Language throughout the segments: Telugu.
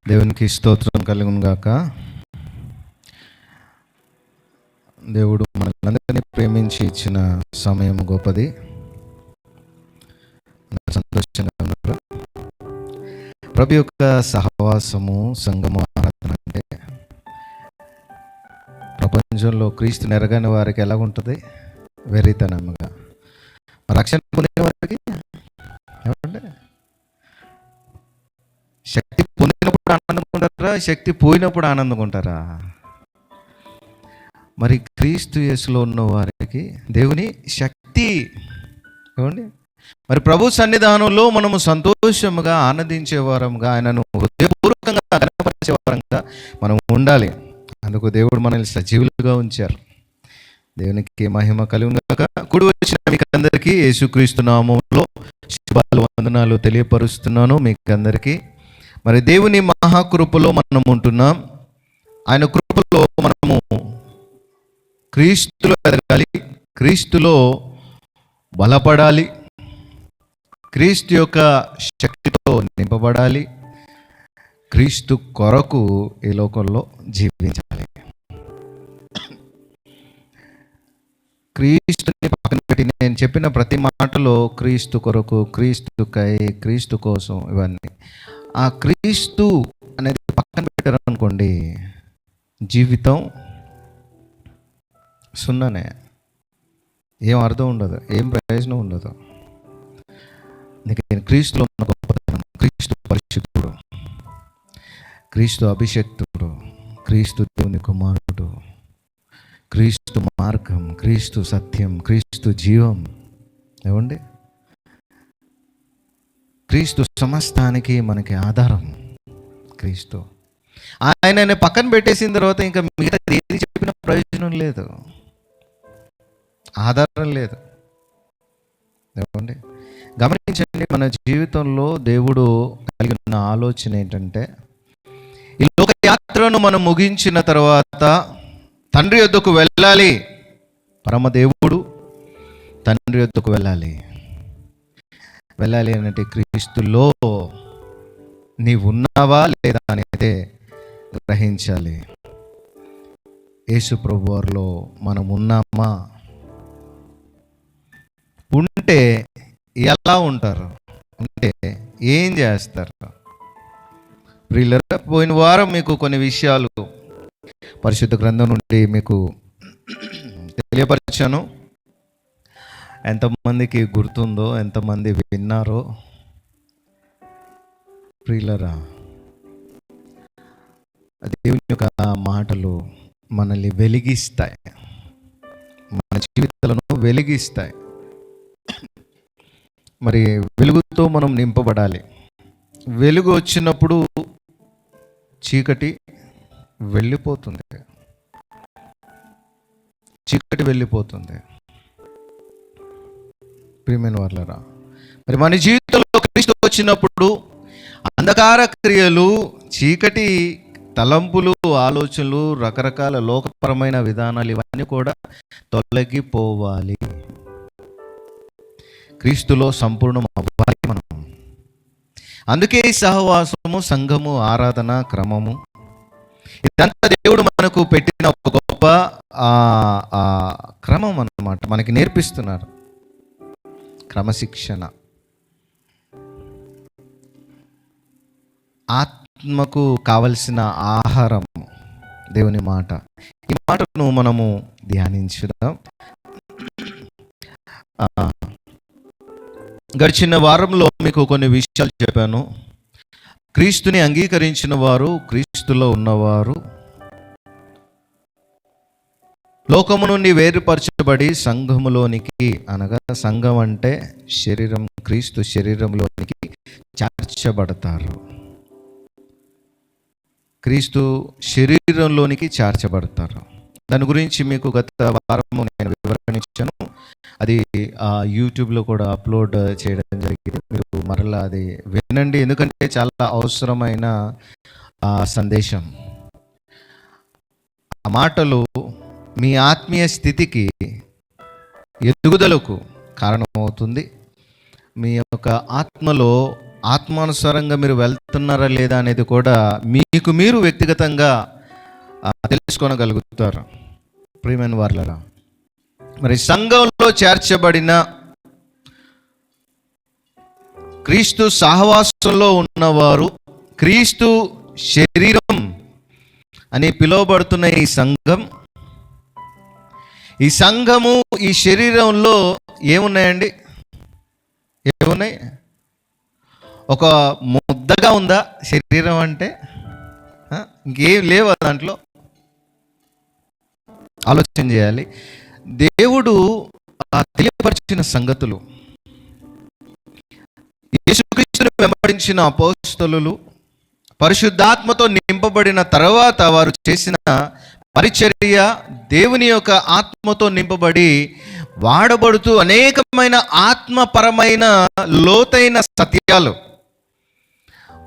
దేవునికి స్తోత్రం కలుగును గాక. దేవుడు మనలందరినీ ప్రేమించి ఇచ్చిన సమయం గొప్పది. సంతోషంగా ఉన్నారు. ప్రభు యొక్క సహవాసము, సంగము, ఆరాధన అంటే ప్రపంచంలో క్రీస్తుని ఎరగని వారికి ఎలా ఉంటుంది? వెర్రితనముగా. రక్షణ పొందిన వారికి ఏమంటే శక్తి పొందినప్పుడు ఆనందంగా ఉంటారా? శక్తి పోయినప్పుడు ఆనందంగా ఉంటారా? మరి క్రీస్తు యేసులో ఉన్న వారికి దేవుని శక్తి ఏమండి. మరి ప్రభు సన్నిధానంలో మనము సంతోషముగా ఆనందించేవారంగా, ఆయనను హృదయపూర్వకంగా గణపరిచేవారంగా మనం ఉండాలి. అందుకు దేవుడు మనల్ని సజీవులుగా ఉంచారు. దేవునికి మహిమ కలుగును గాక. కూడి వచ్చిన మీకు అందరికీ యేసుక్రీస్తు నామములో శుభాలు, వందనాలు తెలియపరుస్తున్నాను మీకు అందరికీ. మరి దేవుని మహాకృపలో మనం ఉంటున్నాం. ఆయన కృపలో మనము క్రీస్తులో ఎదగాలి, క్రీస్తులో బలపడాలి, క్రీస్తు యొక్క శక్తితో నింపబడాలి, క్రీస్తు కొరకు ఈ లోకంలో జీవించాలి. క్రీస్తుని పక్కన పెట్టి నేను చెప్పిన ప్రతి మాటలో క్రీస్తు కొరకు, క్రీస్తుకై, క్రీస్తు కోసం, ఇవన్నీ ఆ క్రీస్తు అనేది పక్కన పెట్టారనుకోండి, జీవితం సున్నానే. ఏం అర్థం ఉండదు, ఏం ప్రయోజనం ఉండదు. అందుకే క్రీస్తులో ఉన్న గొప్పతనం, క్రీస్తు పరిశుద్ధుడు, క్రీస్తు అభిషక్తుడు, క్రీస్తు దేవుని కుమారుడు, క్రీస్తు మార్గం, క్రీస్తు సత్యం, క్రీస్తు జీవం. ఏమండి, క్రీస్తు సమస్తానికి మనకి ఆధారం. క్రీస్తు ఆయనని పక్కన పెట్టేసిన తర్వాత ఇంకా మిగతా ఏది చెప్పిన ప్రయోజనం లేదు, ఆధారం లేదు. ఏమండి, గమనించండి, మన జీవితంలో దేవుడు కలిగి ఉన్న ఆలోచన ఏంటంటే, ఈ లోకయాత్రను మనం ముగించిన తర్వాత తండ్రి యొద్దకు వెళ్ళాలి. పరమదేవుడు తండ్రి యొద్దకు వెళ్ళాలి. వెళ్ళాలి అంటే క్రీస్తులో నీవు ఉన్నావా లేదా అనేది గ్రహించాలి. యేసు ప్రభు వారిలో మనం ఉన్నామా? ఉంటే ఎలా ఉంటారు? ఉంటే ఏం చేస్తారు? ప్రియులారా, పోయిన వారం మీకు కొన్ని విషయాలు పరిశుద్ధ గ్రంథం నుండి మీకు తెలియపరిచాను. ఎంతమందికి గుర్తుందో, ఎంతమంది విన్నారో? ప్రియులారా, దేవుని యొక్క మాటలు మనల్ని వెలిగిస్తాయి, మన జీవితాలను వెలిగిస్తాయి. మరి వెలుగుతో మనం నింపబడాలి. వెలుగు వచ్చినప్పుడు చీకటి వెళ్ళిపోతుంది, చీకటి వెళ్ళిపోతుంది. ప్రియమైన వారలారా, మరి మన జీవితంలో క్రీస్తు వచ్చినప్పుడు అంధకార క్రియలు, చీకటి తలంపులు, ఆలోచనలు, రకరకాల లోకపరమైన విధానాలు, ఇవన్నీ కూడా తొలగిపోవాలి. క్రీస్తులో సంపూర్ణం అవ్వాలి మనం. అందుకే సహవాసము, సంఘము, ఆరాధన, క్రమము, ఇదంతా దేవుడు మనకు పెట్టిన ఒక గొప్ప క్రమం అన్నమాట. మనకి నేర్పిస్తున్నారు క్రమశిక్షణ. ఆత్మకు కావలసిన ఆహారం దేవుని మాట. ఈ మాటను మనము ధ్యానించుదాం. గడిచిన వారంలో మీకు కొన్ని విషయాలు చెప్పాను. క్రీస్తుని అంగీకరించిన వారు, క్రీస్తులో ఉన్నవారు లోకము నుండి వేరుపరచబడి సంఘములోనికి, అనగా సంఘం అంటే శరీరం, క్రీస్తు శరీరంలోనికి చేర్చబడతారు. క్రీస్తు శరీరంలోనికి చేర్చబడతారు. దాని గురించి మీకు గత వారము నేను వివరణ ఇచ్చాను. అది యూట్యూబ్లో కూడా అప్లోడ్ చేయడం జరిగింది. మీరు మరలా అది వినండి, ఎందుకంటే చాలా అవసరమైన సందేశం. ఆ మాటలు మీ ఆత్మీయ స్థితికి, ఎదుగుదలకు కారణమవుతుంది. మీ యొక్క ఆత్మలో ఆత్మానుసారంగా మీరు వెళ్తున్నారా లేదా అనేది కూడా మీకు మీరు వ్యక్తిగతంగా తెలుసుకోగలుగుతారు. ప్రియమైన వారలారా, మరి సంఘంలో చేర్చబడిన క్రీస్తు సహవాసంలో ఉన్నవారు, క్రీస్తు శరీరం అని పిలువబడుతున్న ఈ సంఘము ఈ శరీరంలో ఏమున్నాయండి? ఏమున్నాయి? ఒక ముద్దగా ఉందా శరీరం అంటే? ఇంకేం లేవా దాంట్లో? ఆలోచన చేయాలి. దేవుడు తెలియపరిచిన సంగతులు, యేసుక్రీస్తును వెంబడించిన అపోస్తలులు పరిశుద్ధాత్మతో నింపబడిన తర్వాత వారు చేసిన పరిచర్య, దేవుని యొక్క ఆత్మతో నింపబడి వాడబడుతూ అనేకమైన ఆత్మపరమైన లోతైన సత్యాలు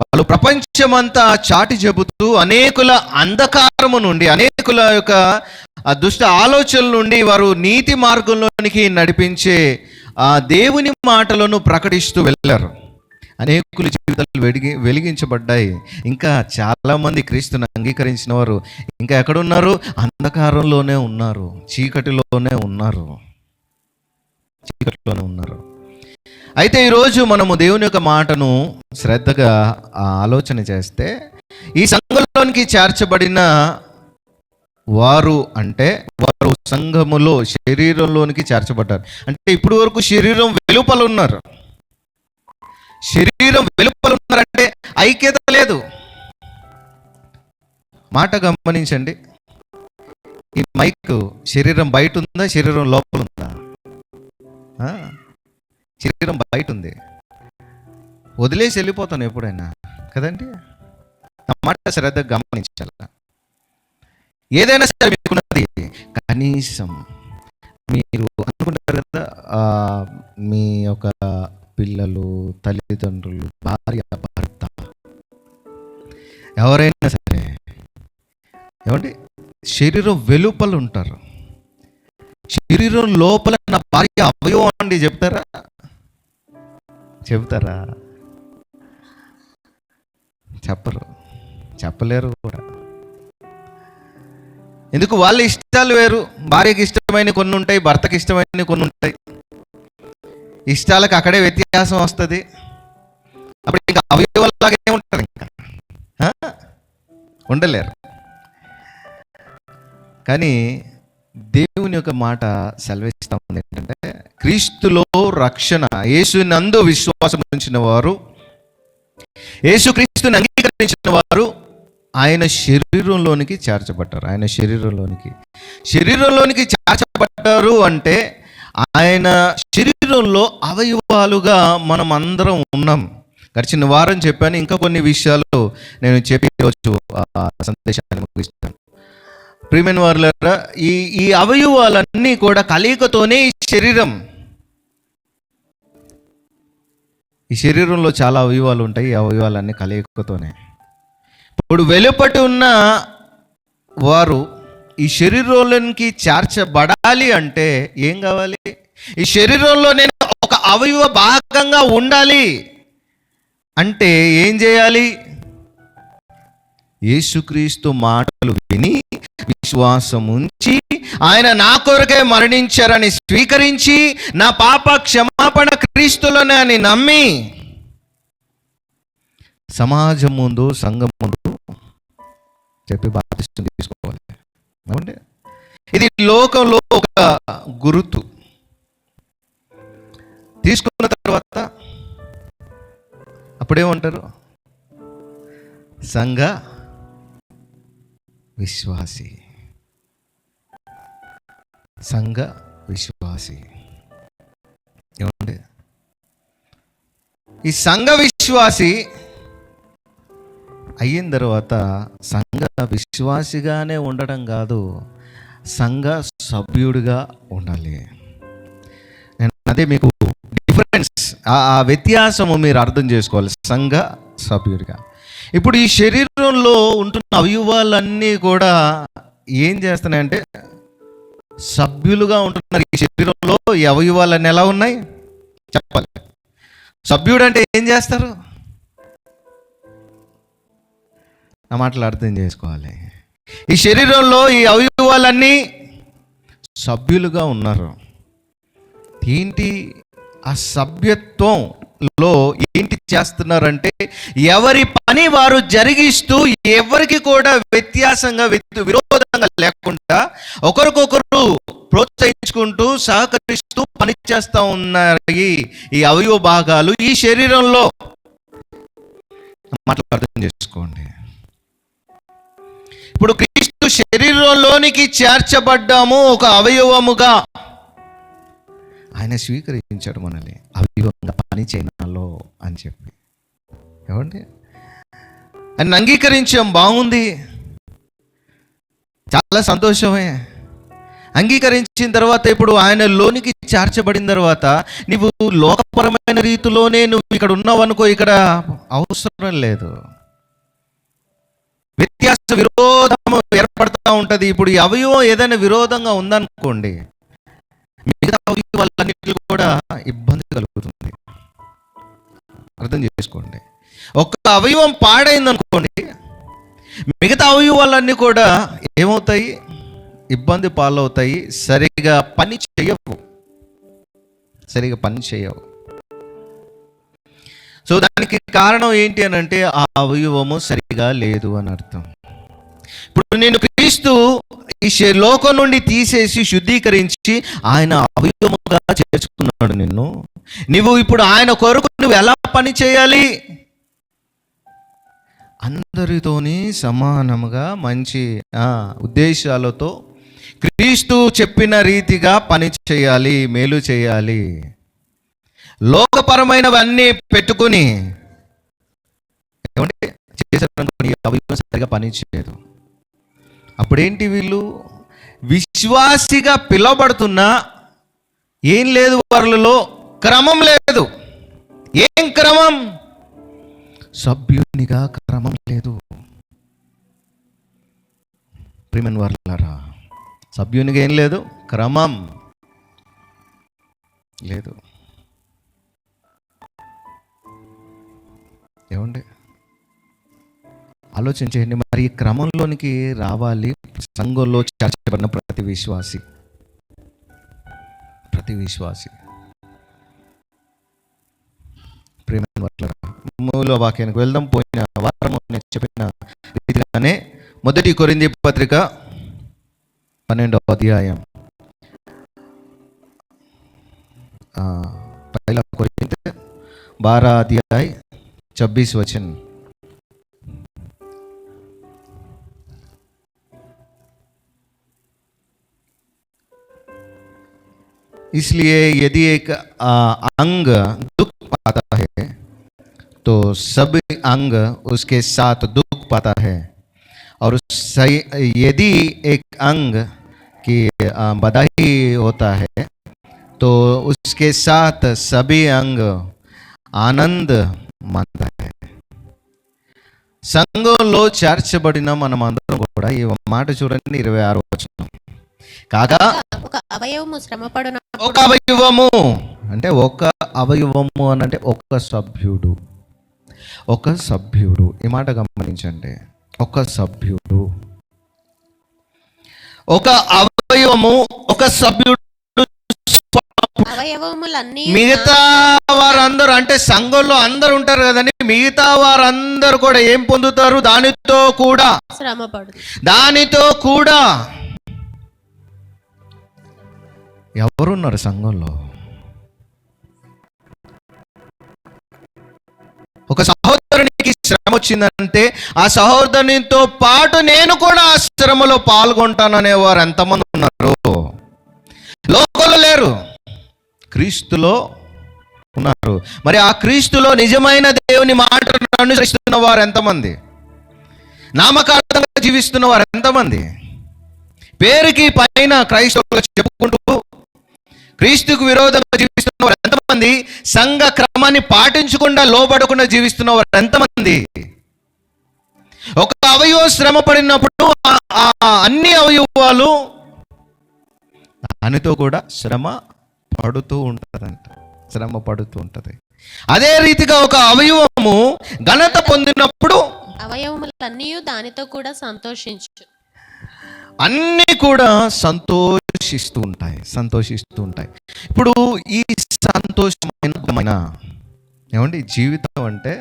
వాళ్ళు ప్రపంచమంతా చాటి చెబుతూ అనేకుల అంధకారము నుండి, అనేకుల యొక్క దుష్ట ఆలోచనల నుండి వారు నీతి మార్గంలోనికి నడిపించే ఆ దేవుని మాటలను ప్రకటిస్తూ వెళ్ళారు. అనేకుల జీవితాలు వెలిగించబడ్డాయి. ఇంకా చాలామంది క్రీస్తుని అంగీకరించిన వారు ఇంకా ఎక్కడున్నారు? అంధకారంలోనే ఉన్నారు, చీకటిలోనే ఉన్నారు. అయితే ఈరోజు మనము దేవుని యొక్క మాటను శ్రద్ధగా ఆలోచన చేస్తే, ఈ సంఘంలోనికి చేర్చబడిన వారు అంటే వారు సంఘములో శరీరంలోనికి చేర్చబడ్డారు. అంటే ఇప్పుడు వరకు శరీరం వెలుపల ఉన్నారు. శరీరం వెలుపల ఉన్నారంటే ఐక్యత లేదు. మాట గమనించండి. ఈ మైక్ శరీరం బయట ఉందా, శరీరం లోపల ఉందా? శరీరం బయట ఉంది. వదిలేసి వెళ్ళిపోతాను ఎప్పుడైనా కదండి. ఆ మాట శ్రద్ధగా గమనించాల. ఏదైనా సరే మీకున్నది కనీసం మీరు అనుకుంటారు కదా, మీ యొక్క పిల్లలు, తల్లిదండ్రులు, భార్య, భర్త, ఎవరైనా సరే ఏమండి శరీరం వెలుపల ఉంటారు. శరీరం లోపల నా భార్య అవయవం అండి చెప్తారా? చెప్పరు, చెప్పలేరు కూడా. ఎందుకు? వాళ్ళ ఇష్టాలు వేరు. భార్యకి ఇష్టమైన కొన్ని ఉంటాయి, భర్తకి ఇష్టమైన కొన్ని ఉంటాయి. ఇష్టాలకు అక్కడే వ్యత్యాసం వస్తుంది. అప్పుడు ఇంకా అవయవాలాగే ఉంటారు, ఇంకా ఉండలేరు. కానీ దేవుని యొక్క మాట సెలవిస్తా ఉంది ఏంటంటే, క్రీస్తులో రక్షణ, యేసునందు విశ్వాసం ఉంచిన వారు, యేసుక్రీస్తుని అంగీకరించిన వారు ఆయన శరీరంలోనికి చేర్చబడ్డారు. ఆయన శరీరంలోనికి చేర్చబడ్డారు అంటే ఆయన శరీరంలో అవయవాలుగా మనం అందరం ఉన్నాం. గడిచిన వారం చెప్పాను. ఇంకా కొన్ని విషయాలు నేను చెప్పి రోజు సందేశాన్ని ముగిస్తాను. ప్రియమైన వారులారా, ఈ అవయవాలన్నీ కూడా కలయికతోనే ఈ శరీరంలో చాలా అవయవాలు ఉంటాయి. ఈ అవయవాలన్నీ కలయికతోనే. ఇప్పుడు వెలుపటి ఉన్న వారు ఈ శరీరంలోనికి చేర్చబడాలి అంటే ఏం కావాలి? ఈ శరీరంలో నేను ఒక అవయవ భాగంగా ఉండాలి అంటే ఏం చేయాలి? యేసుక్రీస్తు మాటలు విని విశ్వాసం ఉంచి ఆయన నా కొరకే మరణించారని స్వీకరించి నా పాప క్షమాపణ క్రీస్తులోనే అని నమ్మి సమాజం ముందు, సంఘం ముందు చెప్పి బాధ్యత తీసుకోవాలి. అవునండి, ఇది లోకంలో ఒక గుర్తు. తీసుకున్న తర్వాత అప్పుడేమంటారు? సంఘ విశ్వాసి. ఏమండి, ఈ సంఘ విశ్వాసి అయిన తర్వాత సంఘ విశ్వాసిగానే ఉండడం కాదు, సంఘ సభ్యుడిగా ఉండాలి. నేను అదే మీకు డిఫరెన్స్, ఆ వ్యత్యాసము మీరు అర్థం చేసుకోవాలి. సంఘ సభ్యుడిగా. ఇప్పుడు ఈ శరీరంలో ఉంటున్న అవయవాలన్నీ కూడా ఏం చేస్తున్నాయంటే సభ్యులుగా ఉంటున్నారు. ఈ శరీరంలో ఈ అవయవాలన్నీ ఎలా ఉన్నాయి చెప్పాలి. సభ్యుడు అంటే ఏం చేస్తారు? నా మాటలు అర్థం చేసుకోవాలి. ఈ శరీరంలో ఈ అవయవాలన్నీ సభ్యులుగా ఉన్నారు. ఏంటి ఆ సభ్యత్వంలో ఏంటి చేస్తున్నారంటే, ఎవరి పని వారు జరిగిస్తూ ఎవరికి కూడా వ్యత్యాసంగా విరోధంగా లేకుండా ఒకరికొకరు ప్రోత్సహించుకుంటూ సహకరిస్తూ పనిచేస్తూ ఉన్నాయి ఈ అవయవ భాగాలు ఈ శరీరంలో. మాటలు అర్థం చేసుకోండి. ఇప్పుడు క్రీస్తు శరీరంలోనికి చేర్చబడ్డాము ఒక అవయవముగా. ఆయన స్వీకరించాడు మనల్ని అవయవంగా పని చేయనాలో అని చెప్పి. ఏమండి, ఆయన అంగీకరించాం, బాగుంది, చాలా సంతోషమే. అంగీకరించిన తర్వాత ఇప్పుడు ఆయన లోనికి చేర్చబడిన తర్వాత నువ్వు లోకపరమైన రీతిలోనే నువ్వు ఇక్కడ ఉన్నావు అనుకో, ఇక్కడ అవసరం లేదు. వ్యత్యాస విరోధము ఏర్పడుతూ ఉంటుంది. ఇప్పుడు ఈ అవయవం ఏదైనా విరోధంగా ఉందనుకోండి, మిగతా అవయవాలన్నిటికీ కూడా ఇబ్బంది కలుగుతుంది. అర్థం చేసుకోండి. ఒక్క అవయవం పాడైందనుకోండి, మిగతా అవయవాలన్నీ కూడా ఏమవుతాయి? ఇబ్బంది పాలవుతాయి. సరిగా పని చేయవు. సో దానికి కారణం ఏంటి అని అంటే, ఆ అవయవము సరిగా లేదు అని అర్థం. ఇప్పుడు నేను క్రీస్తు ఈ లోకం నుండి తీసేసి శుద్ధీకరించి ఆయన అవయవముగా చేసుకున్నాడు నిన్ను. నువ్వు ఇప్పుడు ఆయన కొరకు నువ్వు ఎలా పని చేయాలి? అందరితోని సమానముగా మంచి ఉద్దేశాలతో క్రీస్తు చెప్పిన రీతిగా పని చేయాలి, మేలు చేయాలి. లోకపరమైనవన్నీ పెట్టుకుని ఏమంటే చేసేటప్పుడు అవయవం సరిగా పని చేయదు. అప్పుడేంటి, వీళ్ళు విశ్వాసిగా పిలువబడుతున్నా ఏం లేదు, వాళ్ళలో క్రమం లేదు. ఏం క్రమం? సభ్యునిగా క్రమం లేదు. ప్రియమైన వారలారా, సభ్యునిగా ఏం లేదు, క్రమం లేదు. ఏమండి, ఆలోచించండి. మరి ఈ క్రమంలోనికి రావాలి సంఘంలో చేర్చబడిన ప్రతి విశ్వాసి. ప్రియమైన వారలారా, మూల వాక్యానికి వెళ్దాం. పోయిన వారము నేను చెప్పిన రీతిగానే 1 కొరింథీ పత్రిక 12వ అధ్యాయం 12 अध्याय 26 वचन। इसलिए यदि एक अंग दुख पाता है तो सब अंग उसके साथ दुख पाता है, और यदि एक अंग की बधाई होता है तो उसके साथ सभी अंग आनंद मानता है। సంఘంలో చేర్చబడిన మనమందరం కూడా ఈ మాట చూడండి, 26వ వచనం. కాగా ఒక అవయవము శ్రమపడునప్పుడు, ఒక అవయవము అంటే ఒక అవయవము అని అంటే ఒక సభ్యుడు. ఈ మాట గమనించండి, ఒక సభ్యుడు, ఒక అవయవము, ఒక సభ్యుడు. మిగతా వారందరూ అంటే సంఘంలో అందరూ ఉంటారు కదండి, మిగతా వారందరూ కూడా ఏం పొందుతారు? దానితో కూడా ఎవరున్నారు సంఘంలో? ఒక సహోదరునికి శ్రమ వచ్చిందంటే ఆ సహోదరునితో పాటు నేను కూడా ఆ శ్రమలో పాల్గొంటాననే వారు ఎంతమంది ఉన్నారు? లోకంలో లేరు, క్రీస్తులో ఉన్నారు. మరి ఆ క్రీస్తులో నిజమైన దేవుని మాటలను అనుసరిస్తున్న వారు ఎంతమంది? నామకార్థంగా జీవిస్తున్న వారు ఎంతమంది? పేరుకి పైన క్రైస్తవులు చెప్పుకుంటూ క్రీస్తుకు విరోధంగా జీవిస్తున్న వారు ఎంతమంది? సంఘ క్రమాన్ని పాటించకుండా లోబడకుండా జీవిస్తున్న వారు ఎంతమంది? ఒక అవయవం శ్రమ పడినప్పుడు అన్ని అవయవాలు దానితో కూడా శ్రమ పడుతూ ఉంటుంది. అదే రీతిగా ఒక అవయవము ఘనత పొందినప్పుడు అవయవములన్నీ దానితో కూడా సంతోషించు. అన్నీ కూడా సంతోషిస్తూ ఉంటాయి. ఇప్పుడు ఈ సంతోషమైన ఏమండి, జీవితం అంటే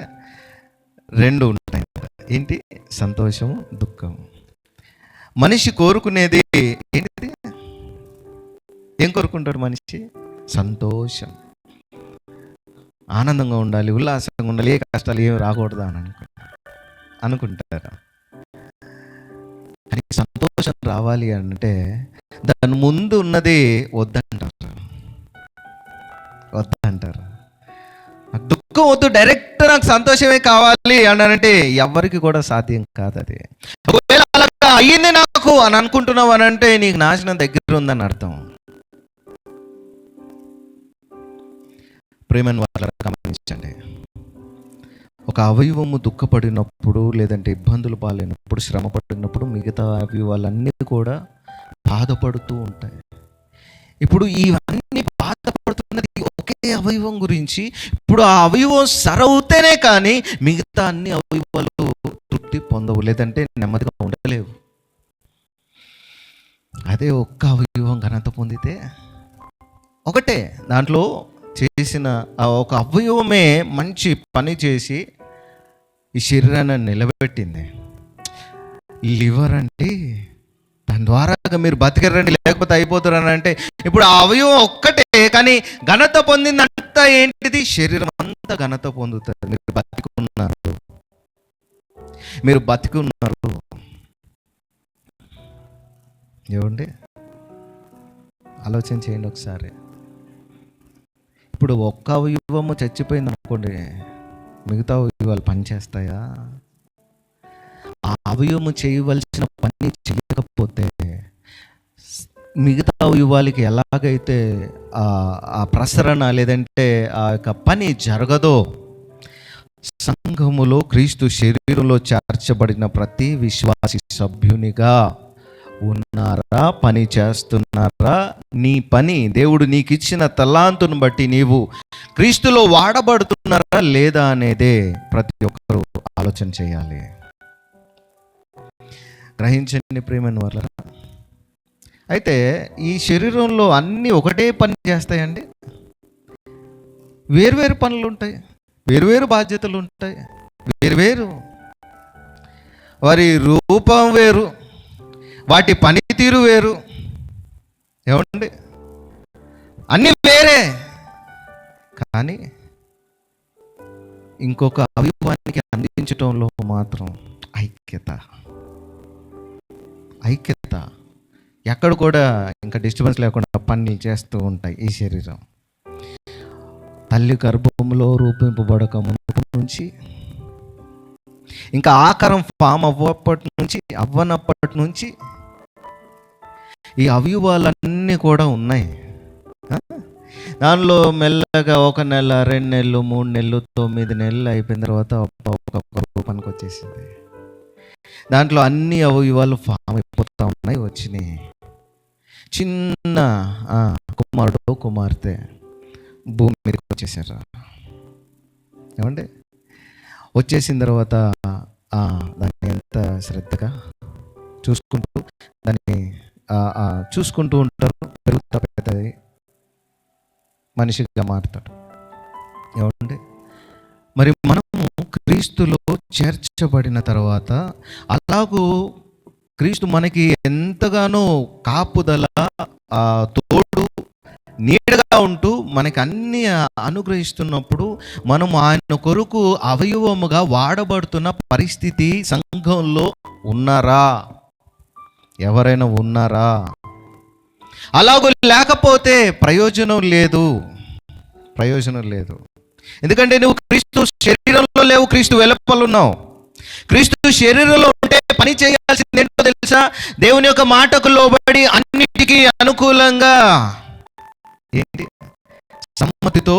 రెండు ఉంటాయి. ఏంటి? సంతోషము, దుఃఖము. మనిషి కోరుకునేది ఏంటిది? ఏం కోరుకుంటాడు మనిషి? సంతోషం, ఆనందంగా ఉండాలి, ఉల్లాసంగా ఉండాలి, ఏ కష్టాలు ఏమి రాకూడదు అని అనుకుంటారు. కానీ సంతోషం రావాలి అంటే దాని ముందు ఉన్నది వద్దంటారు. దుఃఖం వద్దు, డైరెక్ట్ నాకు సంతోషమే కావాలి అంటే ఎవరికి కూడా సాధ్యం కాదు. అది ఒకవేళ అలాగా అయ్యింది నాకు అని అనుకుంటున్నావు అని అంటే నీకు నాశనం దగ్గర ఉందని అర్థం. ప్రేమను వాళ్ళ గమనించండి. ఒక అవయవము దుఃఖపడినప్పుడు, లేదంటే ఇబ్బందులు పాలైనప్పుడు, శ్రమ పడినప్పుడు మిగతా అవయవాలన్నీ కూడా బాధపడుతూ ఉంటాయి. ఇప్పుడు ఇవన్నీ బాధపడుతున్నది ఒకే అవయవం గురించి. ఇప్పుడు ఆ అవయవం సరవుతేనే కానీ మిగతా అన్ని అవయవాలు తృప్తి పొందవు, లేదంటే నెమ్మదిగా ఉండలేవు. అదే ఒక్క అవయవం ఘనత పొందితే, ఒకటే దాంట్లో చేసిన ఆ ఒక అవయవమే మంచి పని చేసి ఈ శరీరాన్ని నిలబెట్టింది. లివర్ అంటే దాని ద్వారా మీరు బతికరండి లేకపోతే అయిపోతారని అంటే, ఇప్పుడు ఆ అవయవం ఒక్కటే కానీ ఘనత పొందిందంతా ఏంటిది? శరీరం అంతా ఘనత పొందుతుంది. మీరు బతికున్నారు ఏమండి? ఆలోచన చేయండి ఒకసారి. ఇప్పుడు ఒక్క అవయవము చచ్చిపోయింది అనుకోండి, మిగతా అవయవాలు పనిచేస్తాయా? ఆ అవయవము చేయవలసిన పని చేయకపోతే మిగతా అవయవాలకి ఎలాగైతే ఆ ప్రసరణ, లేదంటే ఆ యొక్క పని జరగదో, సంఘములో క్రీస్తు శరీరంలో చేర్చబడిన ప్రతి విశ్వాసి సభ్యునిగా ఉన్నారా? పని చేస్తున్నారా? నీ పని, దేవుడు నీకు ఇచ్చిన తలాంతును బట్టి నీవు క్రీస్తులో వాడబడుతున్నారా లేదా అనేదే ప్రతి ఒక్కరూ ఆలోచన చేయాలి. గ్రహించండి ప్రియమైన వాళ్ళరా. అయితే ఈ శరీరంలో అన్నీ ఒకటే పని చేస్తాయండి? వేరువేరు పనులు ఉంటాయి, వేరువేరు బాధ్యతలు ఉంటాయి, వేరువేరు. వారి రూపం వేరు, వాటి పనితీరు వేరు. ఏమండి? అన్నీ వేరే. కానీ ఇంకొక అవయవానికి అందించటంలో మాత్రం ఐక్యత. ఎక్కడ కూడా ఇంకా డిస్టర్బెన్స్ లేకుండా పనులు చేస్తూ ఉంటాయి ఈ శరీరం. తల్లి గర్భంలో రూపింపబడక ముందు నుంచి, ఇంకా ఆకారం ఫామ్ అవ్వనప్పటి నుంచి ఈ అవయవాలన్నీ కూడా ఉన్నాయి. దానిలో మెల్లగా 1 నెల, 2 నెలలు, 3 నెలలు, 9 నెలలు అయిపోయిన తర్వాత ఒక్కొక్క రూపానికి వచ్చేసింది. దాంట్లో అన్ని అవయవాలు ఫామ్ అయిపోతూ ఉన్నాయి, వచ్చినాయి. చిన్న కుమారుడు, కుమార్తె భూమి మీదకి వచ్చేసారు. ఏమండి? వచ్చేసిన తర్వాత దాన్ని ఎంత శ్రద్ధగా చూసుకుంటూ ఉంటారు. పెరుగుతా పెద్దది మనిషిగా మారుతాడు. ఏమండి? మరి మనము క్రీస్తులో చేర్చబడిన తర్వాత అలాగూ క్రీస్తు మనకి ఎంతగానో కాపుదల, తోడు, నీడగా ఉంటూ మనకి అన్ని అనుగ్రహిస్తున్నప్పుడు మనం ఆయన కొరకు అవయవముగా వాడబడుతున్న పరిస్థితి సంఘంలో ఉన్నారా? ఎవరైనా ఉన్నారా? అలాగూ లేకపోతే ప్రయోజనం లేదు. ఎందుకంటే నువ్వు క్రీస్తు శరీరంలో లేవు, క్రీస్తు వెలుపలున్నావు. క్రీస్తు శరీరంలో ఉంటే పని చేయాల్సింది ఏంటో తెలుసా? దేవుని యొక్క మాటకు లోబడి అన్నిటికీ అనుకూలంగా ఏంటి? సమ్మతితో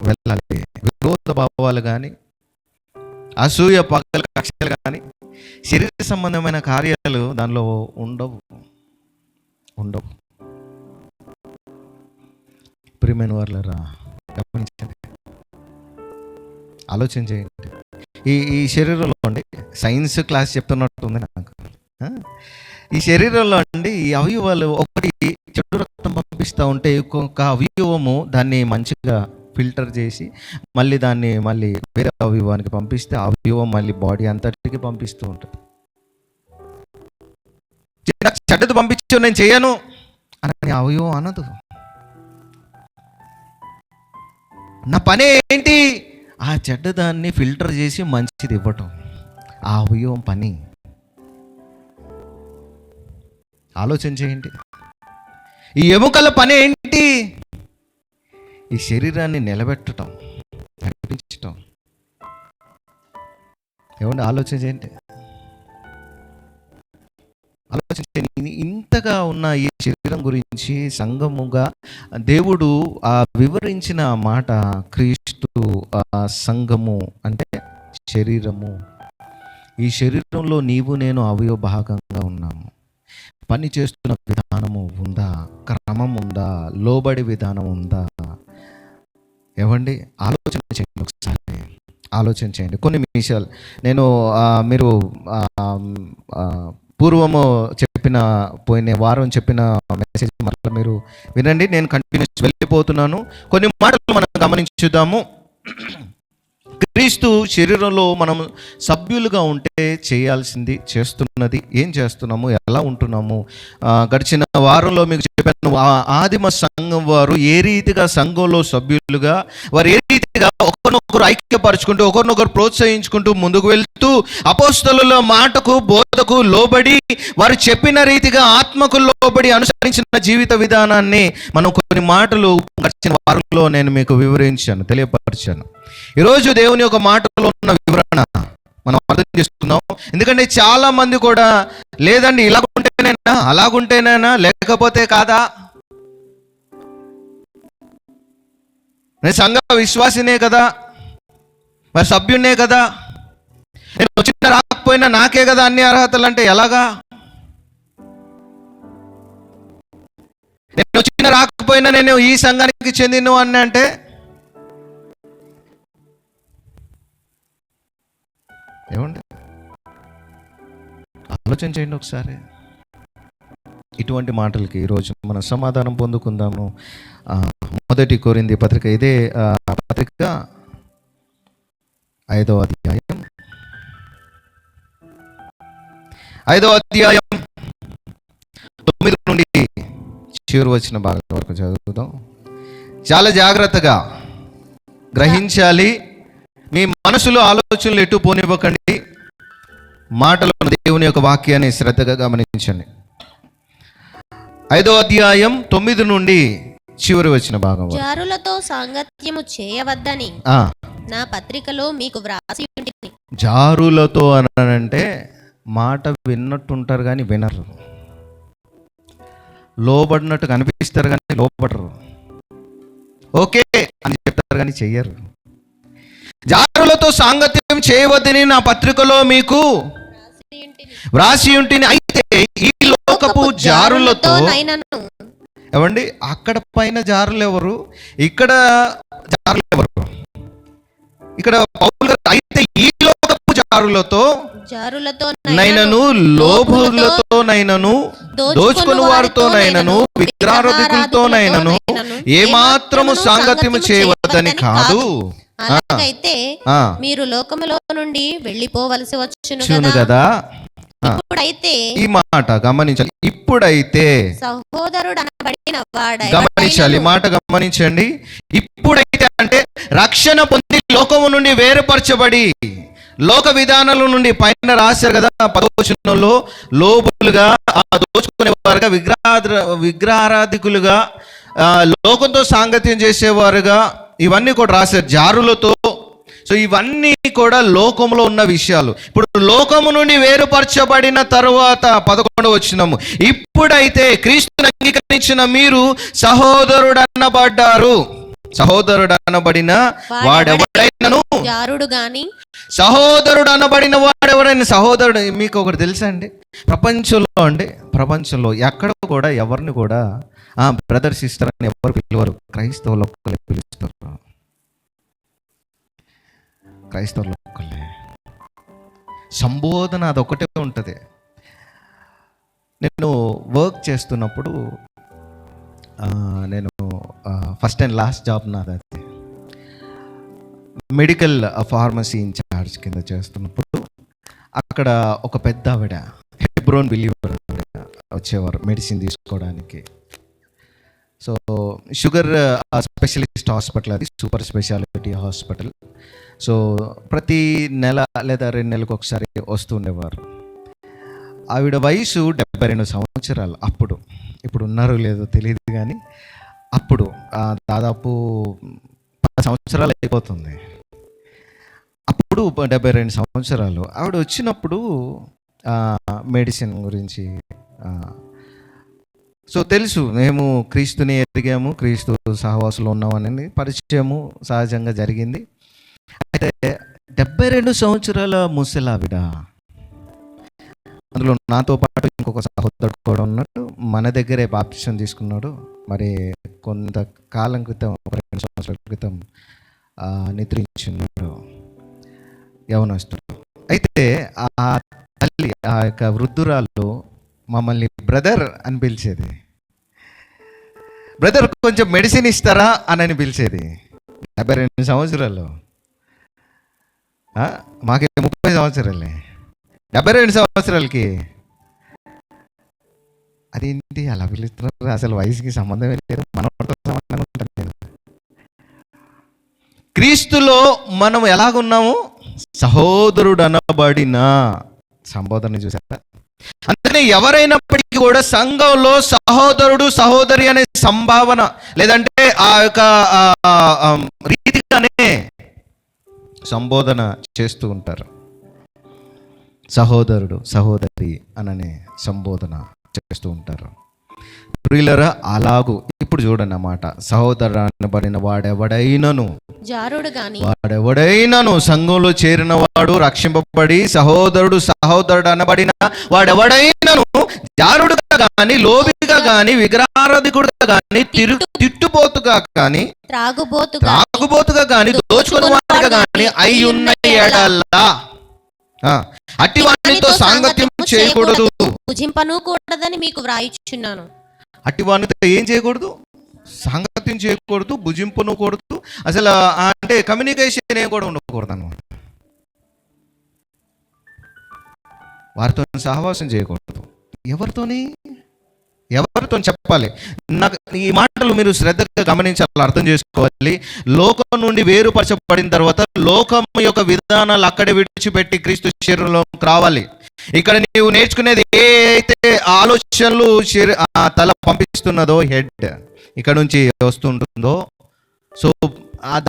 వెళ్ళాలి. విరోధ భావాలు కానీ, అసూయ, పగల కక్షలు కానీ, శరీర సంబంధమైన కార్యాలు దానిలో ఉండవు. ప్రియమైన వాళ్ళరా, గమనించండి, ఆలోచన చేయండి. ఈ శరీరంలో అండి, సైన్స్ క్లాస్ చెప్తున్నట్టుంది నాకు. ఆ? ఈ శరీరంలో అండి ఈ అవయవాలు ఒకటి చెడు రక్తం పంపిస్తూ ఉంటే ఇంకొక అవయవము దాన్ని మంచిగా ఫిల్టర్ చేసి మళ్ళీ వేరే అవయవానికి పంపిస్తే ఆ అవయవం మళ్ళీ బాడీ అంతటికి పంపిస్తూ ఉంటుంది. చెడ్డది పంపించు నేను చేయను అని అవయవం అనదు. నా పని ఏంటి? ఆ చెడ్డదాన్ని ఫిల్టర్ చేసి మంచిది ఇవ్వటం ఆ అవయవం పని. ఆలోచన చేయండి. ఈ ఎముకల పని ఏంటి? ఈ శరీరాన్ని నిలబెట్టడం, నడిపించటం. ఏమండి, ఆలోచన చేయండి. ఇంతగా ఉన్న ఈ శరీరం గురించి సంఘముగా దేవుడు వివరించిన మాట, క్రీస్తు సంఘము అంటే శరీరము. ఈ శరీరంలో నీవు నేను అవయవ భాగంగా ఉన్నాము. పని చేస్తున్న విధానము ఉందా? క్రమం ఉందా? లోబడి విధానం ఉందా? ఏమండి, ఆలోచన చేయండి. ఒకసారి ఆలోచన చేయండి. కొన్ని విషయాలు నేను మీరు పూర్వము పోయిన వారం చెప్పిన మెసేజ్ మళ్ళీ మీరు వినండి. నేను కంటిన్యూస్ వెళ్ళిపోతున్నాను. కొన్ని మాటలు మనం గమనించుదాము. క్రీస్తు శరీరంలో మనం సభ్యులుగా ఉంటే చేయాల్సింది చేస్తున్నది ఏం చేస్తున్నాము, ఎలా ఉంటున్నాము. గడిచిన వారంలో మీకు చెప్పాను, ఆదిమ సంఘం వారు ఏ రీతిగా సంఘంలో సభ్యులుగా వారు ఏ రీతిగా ఒకరినొకరు ఐక్యపరుచుకుంటూ ఒకరినొకరు ప్రోత్సహించుకుంటూ ముందుకు వెళ్తూ అపోస్తలుల మాటకు బోధకు లోబడి వారు చెప్పిన రీతిగా ఆత్మకు లోబడి అనుసరించిన జీవిత విధానాన్ని మనం కొన్ని మాటలు గడిచిన వారంలో నేను మీకు వివరించాను, తెలియపరిచాను. ఈరోజు దేవుని యొక్క మాటలో ఉన్న వివరణ మనం అర్థం చేసుకుందాం. ఎందుకంటే చాలా మంది కూడా లేదండి ఇలాగుంటేనేనా అలాగుంటేనేనా లేకపోతే కాదా, నేను సంఘ విశ్వాసినే కదా, మరి సభ్యున్నే కదా, నేను వచ్చిన రాకపోయినా నాకే కదా అన్ని అర్హతలు అంటే ఎలాగా? నేను వచ్చిన రాకపోయినా నేను ఈ సంఘానికి చెందిన అని అంటే ఏమండి, ఆలోచన చేయండి ఒకసారి. ఇటువంటి మాటలకి ఈరోజు మనం సమాధానం పొందుకుందాము. మొదటి కొరింథీ పత్రిక, ఇదే పత్రిక 5వ అధ్యాయం 9 నుండి చివరి వచ్చిన భాగం వరకు చదువుదాం. చాలా జాగ్రత్తగా గ్రహించాలి. మీ మనసులో ఆలోచనలు ఎటు పోనివ్వకండి. మాటలో దేవుని యొక్క వాక్యాన్ని శ్రద్ధగా గమనించండి. 5వ అధ్యాయం 9 నుండి చివరి వచ్చిన భాగం. జారులతో సాంగత్యము చేయవద్దని నా పత్రికలో మీకు వ్రాసి ఉంటిని. జారులతో అనంటే మాట విన్నట్టుంటారు కానీ వినరు, లోబడినట్టు కనిపిస్తారు కానీ లోబడరు, ఓకే అని చెప్తారు కానీ చెయ్యరు. జారులతో సాంగత్యం చేయవద్దని నా పత్రికలో మీకు వ్రాసి ఉంటిని. అయితే ఈ లోకపు జారులతో ఏమండి, అక్కడ పైన జారులు ఎవరు, ఇక్కడ జారులు ఎవరు? ఇక్కడ పౌలు గారు అయితే ఈ లోకపు జారులతో నైనను లోభులతో నైనను దోచుకుని వారితో నైనను విగ్రహారాధికులతో నైనను ఏమాత్రము సాంగత్యము చేయవద్దని కాదు. అలాగైతే మీరు లోకములో నుండి వెళ్ళిపోవలసి వచ్చును కదా. ఇప్పుడైతే ఈ మాట గమనించాలి. ఇప్పుడైతే సహోదరుడు అనబడిన వాడు, గమనించాలి మాట గమనించండి. ఇప్పుడైతే అంటే రక్షణ పొంది లోకము నుండి వేరుపరచబడి లోక విధానాల నుండి పైన రాశారు కదా 10వ వచనంలో, లోబులుగా దోచుకునే వారుగా విగ్రహారాధికులుగా లోకంతో సాంగత్యం చేసేవారుగా ఇవన్నీ కూడా రాశారు జారులతో. సో ఇవన్నీ కూడా లోకంలో ఉన్న విషయాలు. ఇప్పుడు లోకము నుండి వేరుపరచబడిన తరువాత 11వ వచనము, ఇప్పుడైతే క్రీస్తుని అంగీకరించిన మీరు సహోదరుడు అనబడ్డారు. సహోదరుడు అనబడిన వాడెవడైనను జారుడు గాని సహోదరుడు అనబడిన వాడెవరైనా సహోదరుడు. మీకు ఒకటి తెలుసా అండి, ప్రపంచంలో ఎక్కడ కూడా ఎవరిని కూడా బ్రదర్ సిస్టర్ అని ఎవరు పిలువరు. క్రైస్తవులు ఒక్కలే పిలుస్తారు. క్రైస్తవులు ఒక్కలే. సంబోధన అదొకటే ఉంటుంది. నేను వర్క్ చేస్తున్నప్పుడు నేను ఫస్ట్ అండ్ లాస్ట్ జాబ్ నాది అది. మెడికల్ ఫార్మసీ ఇన్ఛార్జ్ కింద చేస్తున్నప్పుడు అక్కడ ఒక పెద్ద ఆవిడ, హెబ్రోన్ బిలీవర్ వచ్చేవారు మెడిసిన్ తీసుకోవడానికి. సో షుగర్ స్పెషలిస్ట్ హాస్పిటల్ అది, సూపర్ స్పెషాలిటీ హాస్పిటల్. సో ప్రతి నెల లేదా 2 నెలలకు ఒకసారి వస్తుండేవారు. ఆవిడ వయసు 72 సంవత్సరాలు అప్పుడు. ఇప్పుడు ఉన్నారో లేదో తెలియదు కానీ అప్పుడు దాదాపు 10 సంవత్సరాలు అయిపోతుంది. అప్పుడు 72 సంవత్సరాలు. ఆవిడ వచ్చినప్పుడు మెడిసిన్ గురించి సో తెలుసు, మేము క్రీస్తుని ఎదిగాము, క్రీస్తు సహవాసులు ఉన్నామని పరిచయము సహజంగా జరిగింది. అయితే 72 సంవత్సరాల ముసలావిడ, అందులో నాతో పాటు ఇంకొక సహోదరుడు కూడా ఉన్నాడు, మన దగ్గరే బాప్టిజం తీసుకున్నాడు. మరి కొంతకాలం క్రితం, 2 సంవత్సరాల క్రితం నిద్రించున్నాడు, యవనస్తుడు. అయితే ఆ తల్లి, ఆ యొక్క వృద్ధురాలు మమ్మల్ని బ్రదర్ అని పిలిచేది. బ్రదర్ కొంచెం మెడిసిన్ ఇస్తారా అని పిలిచేది. 72 సంవత్సరాలు, మాకే 30 సంవత్సరాలే. 72 సంవత్సరాలకి అదేంటి అలా పిలుస్తున్నారు? అసలు వయసుకి సంబంధం లేదు, మనతో సంబంధం ఉంటుంది. క్రీస్తులో మనం ఎలాగున్నాము? సహోదరుడు అనబడిన సంబోధన చూసారా? అందుకనే ఎవరైనప్పటికీ కూడా సంఘంలో సహోదరుడు సహోదరి అనే సంభావన లేదంటే ఆ యొక్క రీతిగానే సంబోధన చేస్తూ ఉంటారు. సహోదరుడు సహోదరి అననే సంబోధన చేస్తూ ఉంటారు. ప్రియులరా, అలాగూ ఇప్పుడు చూడండి అన్నమాట. సహోదరు అనబడిన వాడెవడైనను సంఘంలో చేరిన వాడు రక్షింపబడి సహోదరుడు అనబడిన వాడెవడైనను జారుడుగా గాని, లోబిగా గాని, విగ్రహారాధికుడుగా గాని, తిట్టుబోతుగా గాని, త్రాగుబోతుగా గాని, దోచుకుని వాడుగా గాని అయ్యున్న ఎడల అట్టి వానితో సాంగత్యం చేయకూడదు, భుజింపను కూడదని మీకు వ్రాయిచున్నాను. అట్టి వానితో ఏం చేయకూడదు? సాంగత్యం చేయకూడదు, భుజింపను కూడదు. అసలు అంటే కమ్యూనికేషన్ ఏం కూడా ఉండకూడదు అన్నమాట. వారితో సహవాసం చేయకూడదు. ఎవరితో చెప్పాలి? నాకు ఈ మాటలు మీరు శ్రద్ధగా గమనించాలి, అర్థం చేసుకోవాలి. లోకం నుండి వేరుపరచబడిన తర్వాత లోకం యొక్క విధానాలు అక్కడే విడిచిపెట్టి క్రీస్తు శరీరంలోకి రావాలి. ఇక్కడ నీవు నేర్చుకునేది ఏ అయితే ఆలోచనలు తల పంపిస్తున్నదో, హెడ్ ఇక్కడ నుంచి వస్తుంటుందో, సో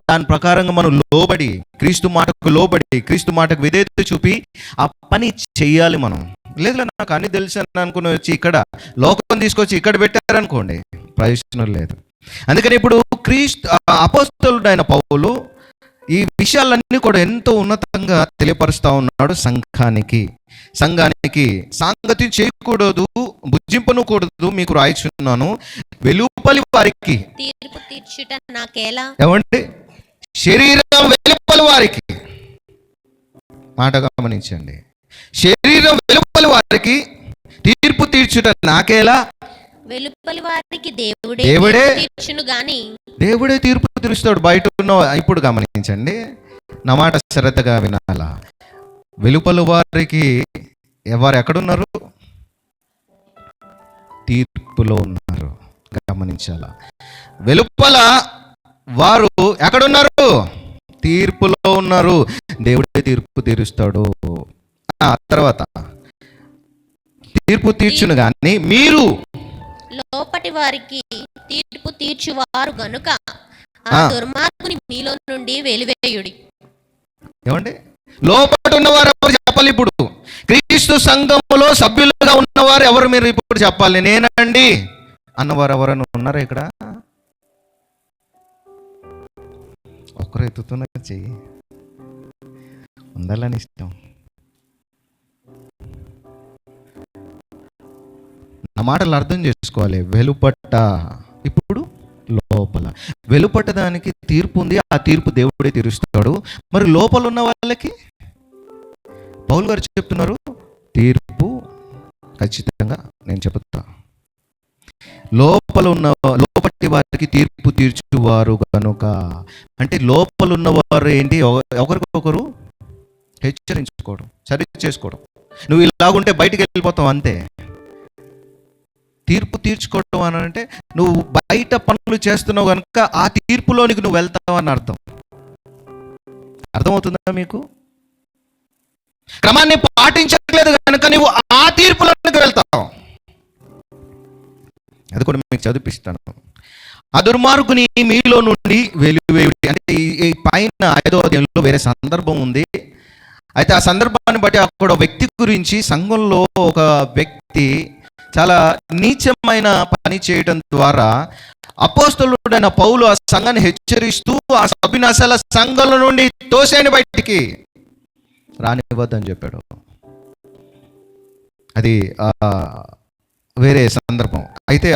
దాని ప్రకారంగా మనం లోబడి, క్రీస్తు మాటకు లోబడి, క్రీస్తు మాటకు విధేయత చూపి ఆ పని చెయ్యాలి. మనం లేదు నాకు అన్ని తెలుసు అని అనుకుని వచ్చి ఇక్కడ లోకం తీసుకొచ్చి ఇక్కడ పెట్టారనుకోండి, ప్రయోజనం లేదు. అందుకని ఇప్పుడు క్రీస్తు అపోస్తలుడైన పౌలు ఈ విషయాలన్నీ కూడా ఎంతో ఉన్నతంగా తెలియపరుస్తూ ఉన్నాడు. సంఘానికి సాంగత్యం చేయకూడదు, భుజింపను కూడదు మీకు రాయిచున్నాను. వెలుపలి వారికి తీర్పు తీర్చుట నాకేలా? ఏమండి? శరీరం వెలుపలి వారికి, మాట గమనించండి, శరీరం వెలుపలి వారికి తీర్పు తీర్చుట నాకేలా? వెలుపలి వారికి దేవుడే తీర్చును గాని, దేవుడే తీర్పు తీరుస్తాడు. బయట ఉన్న, ఇప్పుడు గమనించండి, నా మాట శ్రద్ధగా వినాలా. వెలుపలి వారికి ఎవరు ఎక్కడున్నారు? తీర్పులో ఉన్నారు. గమనించాలా. వెలుపల వారు ఎక్కడున్నారు? తీర్పులో ఉన్నారు. దేవుడే తీర్పు తీరుస్తాడు. తర్వాత తీర్పు తీర్చును గాని మీరు లోపటి వారికి తీర్పు తీర్చువారు గనుక ఆ దుర్మార్గుని మీలో నుండి వెలివేయుడి. ఏమండి? లోపల ఉన్నవారు ఎవరు చెప్పాలి? ఇప్పుడు క్రీస్తు సంఘములో సభ్యులుగా ఉన్నవారు ఎవరు? మీరు ఇప్పుడు చెప్పాలి. నేనండి అన్నవారు ఎవరైనా ఉన్నారా ఇక్కడ? ఒకరు ఎత్తుతున్న చెయ్యి, ఉండాలని ఇష్టం. నా మాటలు అర్థం చేసుకోవాలి. వెలుపట్ట, ఇప్పుడు లోపల. వెలుపట్ట దానికి తీర్పు ఉంది, ఆ తీర్పు దేవుడే తీరుస్తాడు. మరి లోపల ఉన్న వాళ్ళకి పౌలు గారు చెప్తున్నారు, తీర్పు ఖచ్చితంగా నేను చెబుతా. లోపటి వారికి తీర్పు తీర్చువారు కనుక. అంటే లోపల ఉన్నవారు ఏంటి? ఒకరికొకరు హెచ్చరించుకోవడం, సరి చేసుకోవడం. నువ్వు ఇలాగుంటే బయటికి వెళ్ళిపోతావు అంతే. తీర్పు తీర్చుకోవడం అని అంటే నువ్వు బయట పనులు చేస్తున్నావు కనుక ఆ తీర్పులోనికి నువ్వు వెళ్తావు అని అర్థం. అర్థమవుతుందా మీకు? క్రమాన్ని పాటించట్లేదు కనుక నువ్వు ఆ తీర్పులోనికి వెళ్తావు. అది కూడా మీకు చదివిస్తాను. ఆ దుర్మార్గుని మీలో నుండి వెలివేయుడి. అంటే ఈ పైన 5వ అధ్యాయంలో వేరే సందర్భం ఉంది. అయితే ఆ సందర్భాన్ని బట్టి అక్కడ వ్యక్తి గురించి, సంఘంలో ఒక వ్యక్తి చాలా నీచమైన పని చేయడం ద్వారా అపోస్తలుడైన పౌలు ఆ సంఘాన్ని హెచ్చరిస్తూ ఆ సభ్యుని అసలు సంఘంలో నుండి తోసేని బయటికి రానివ్వద్దని చెప్పాడు. అది వేరే సందర్భం. అయితే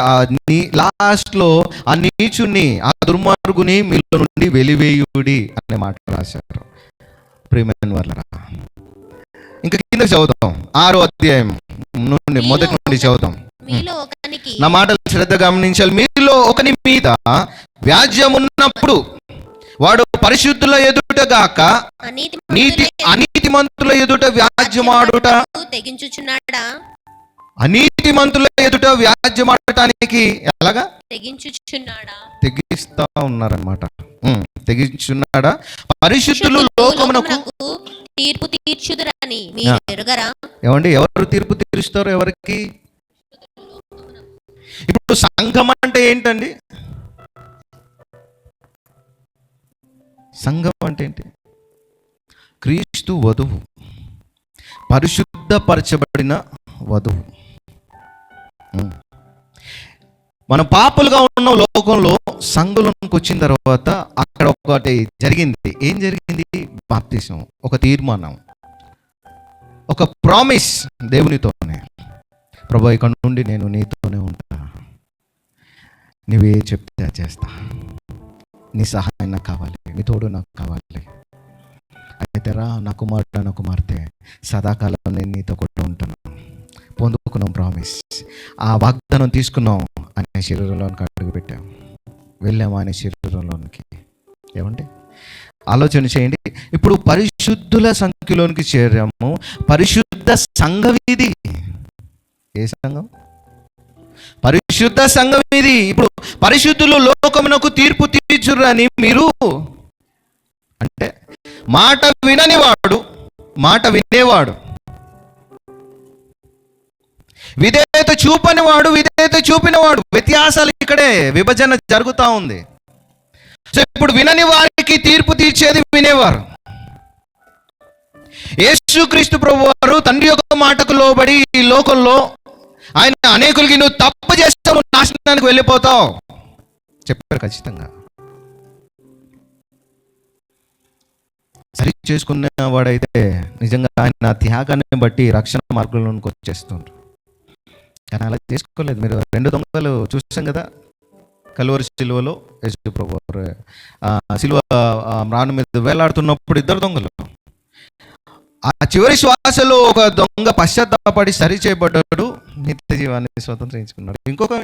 లాస్ట్లో ఆ నీచుని, ఆ దుర్మార్గుని మీలో నుండి వెలివేయుడి అనే మాట రాశారు. ప్రియమైన వాళ్ళరా, ఇంకా కింద చదువుతాం. 6వ అధ్యాయం నుండి మొదటి నుండి చదువుతాం. నా మాటలు శ్రద్ధ గమనించాలి. మీలో ఒకని మీద వ్యాజ్యం ఉన్నప్పుడు వాడు పరిశుద్ధుల ఎదుటగాక అనీతిమంతుల ఎదుట వ్యాజ్యమాడుట తెగించుచున్నాడా? అనీతిమంతుల ఎదుట వ్యాజ్యమాడటానికి ఎలాగా తెగిస్తా ఉన్నారన్నమాట. తెగించున్నాడా? పరిశుద్ధులు లోకమునకు తీర్పు తీర్చుదురని మీరు ఎరుగరా? ఏమండి, ఎవరు తీర్పు తీరుస్తారు? ఎవరికి? ఇప్పుడు సంఘం అంటే ఏంటండి? సంఘం అంటే ఏంటి? క్రీస్తు వధువు, పరిశుద్ధపరచబడిన వధువు. మనం పాపులుగా ఉన్న లోకంలో సంఘంలోకి వచ్చిన తర్వాత అక్కడ ఒకటి జరిగింది. ఏం జరిగింది? బాప్తిసం, ఒక తీర్మానం, ఒక ప్రామిస్ దేవునితోనే. ప్రభు, ఇక్కడ నుండి నేను నీతోనే ఉంటా, నువ్వే చెప్తే చేస్తా, నీ సహాయం నాకు కావాలి, నీ తోడు నాకు కావాలి. అయితే రా నా కుమారుడు, నా కుమార్తె, సదాకాలం నేను నీతో కూడా ఉంటాను. పొందుకున్నాం ప్రామిస్, ఆ వాగ్దానం తీసుకున్నాం. ఆయన శరీరంలోనికి అడుగు పెట్టాం, వెళ్ళాము ఆయన శరీరంలోనికి. ఏమండి, ఆలోచన చేయండి. ఇప్పుడు పరిశుద్ధుల సంఖ్యలోనికి చేరాము. పరిశుద్ధ సంఘం ఇది. ఏ సంఘం? పరిశుద్ధ సంఘం ఇది. ఇప్పుడు పరిశుద్ధులు లోకమునకు తీర్పు తీర్చురని మీరు అంటే మాట విననివాడు, మాట వినేవాడు, విధేయత చూపనివాడు, విధేయత చూపినవాడు. వ్యత్యాసాలు ఇక్కడే విభజన జరుగుతూ ఉంది. సో ఇప్పుడు వినని వారికి తీర్పు తీర్చేది వినేవారు. యేసుక్రీస్తు ప్రభువారు తండ్రి యొక్క మాటకు లోబడి ఈ లోకంలో ఆయన అనేకులకి నువ్వు తప్పు చేస్తావు, నువ్వు నాశనానికి వెళ్ళిపోతావు చెప్పారు. ఖచ్చితంగా సరి చేసుకున్న వాడైతే నిజంగా ఆయన త్యాగాన్ని బట్టి రక్షణ మార్గంలోనికి వచ్చేస్తుండ్రు. కానీ అలా చేసుకోలేదు. మీరు 2 దొంగలు చూసాం కదా కల్వరి సిలువలో. యేసు ప్రభువారు సిలువ మ్రాను మీద వేలాడుతున్నప్పుడు 2 దొంగలు, ఆ చివరి శ్వాసలో ఒక దొంగ పశ్చాత్తాపడి సరి చేయబడ్డాడు, నిత్య జీవాన్ని స్వతంత్రించుకున్నాడు. ఇంకొక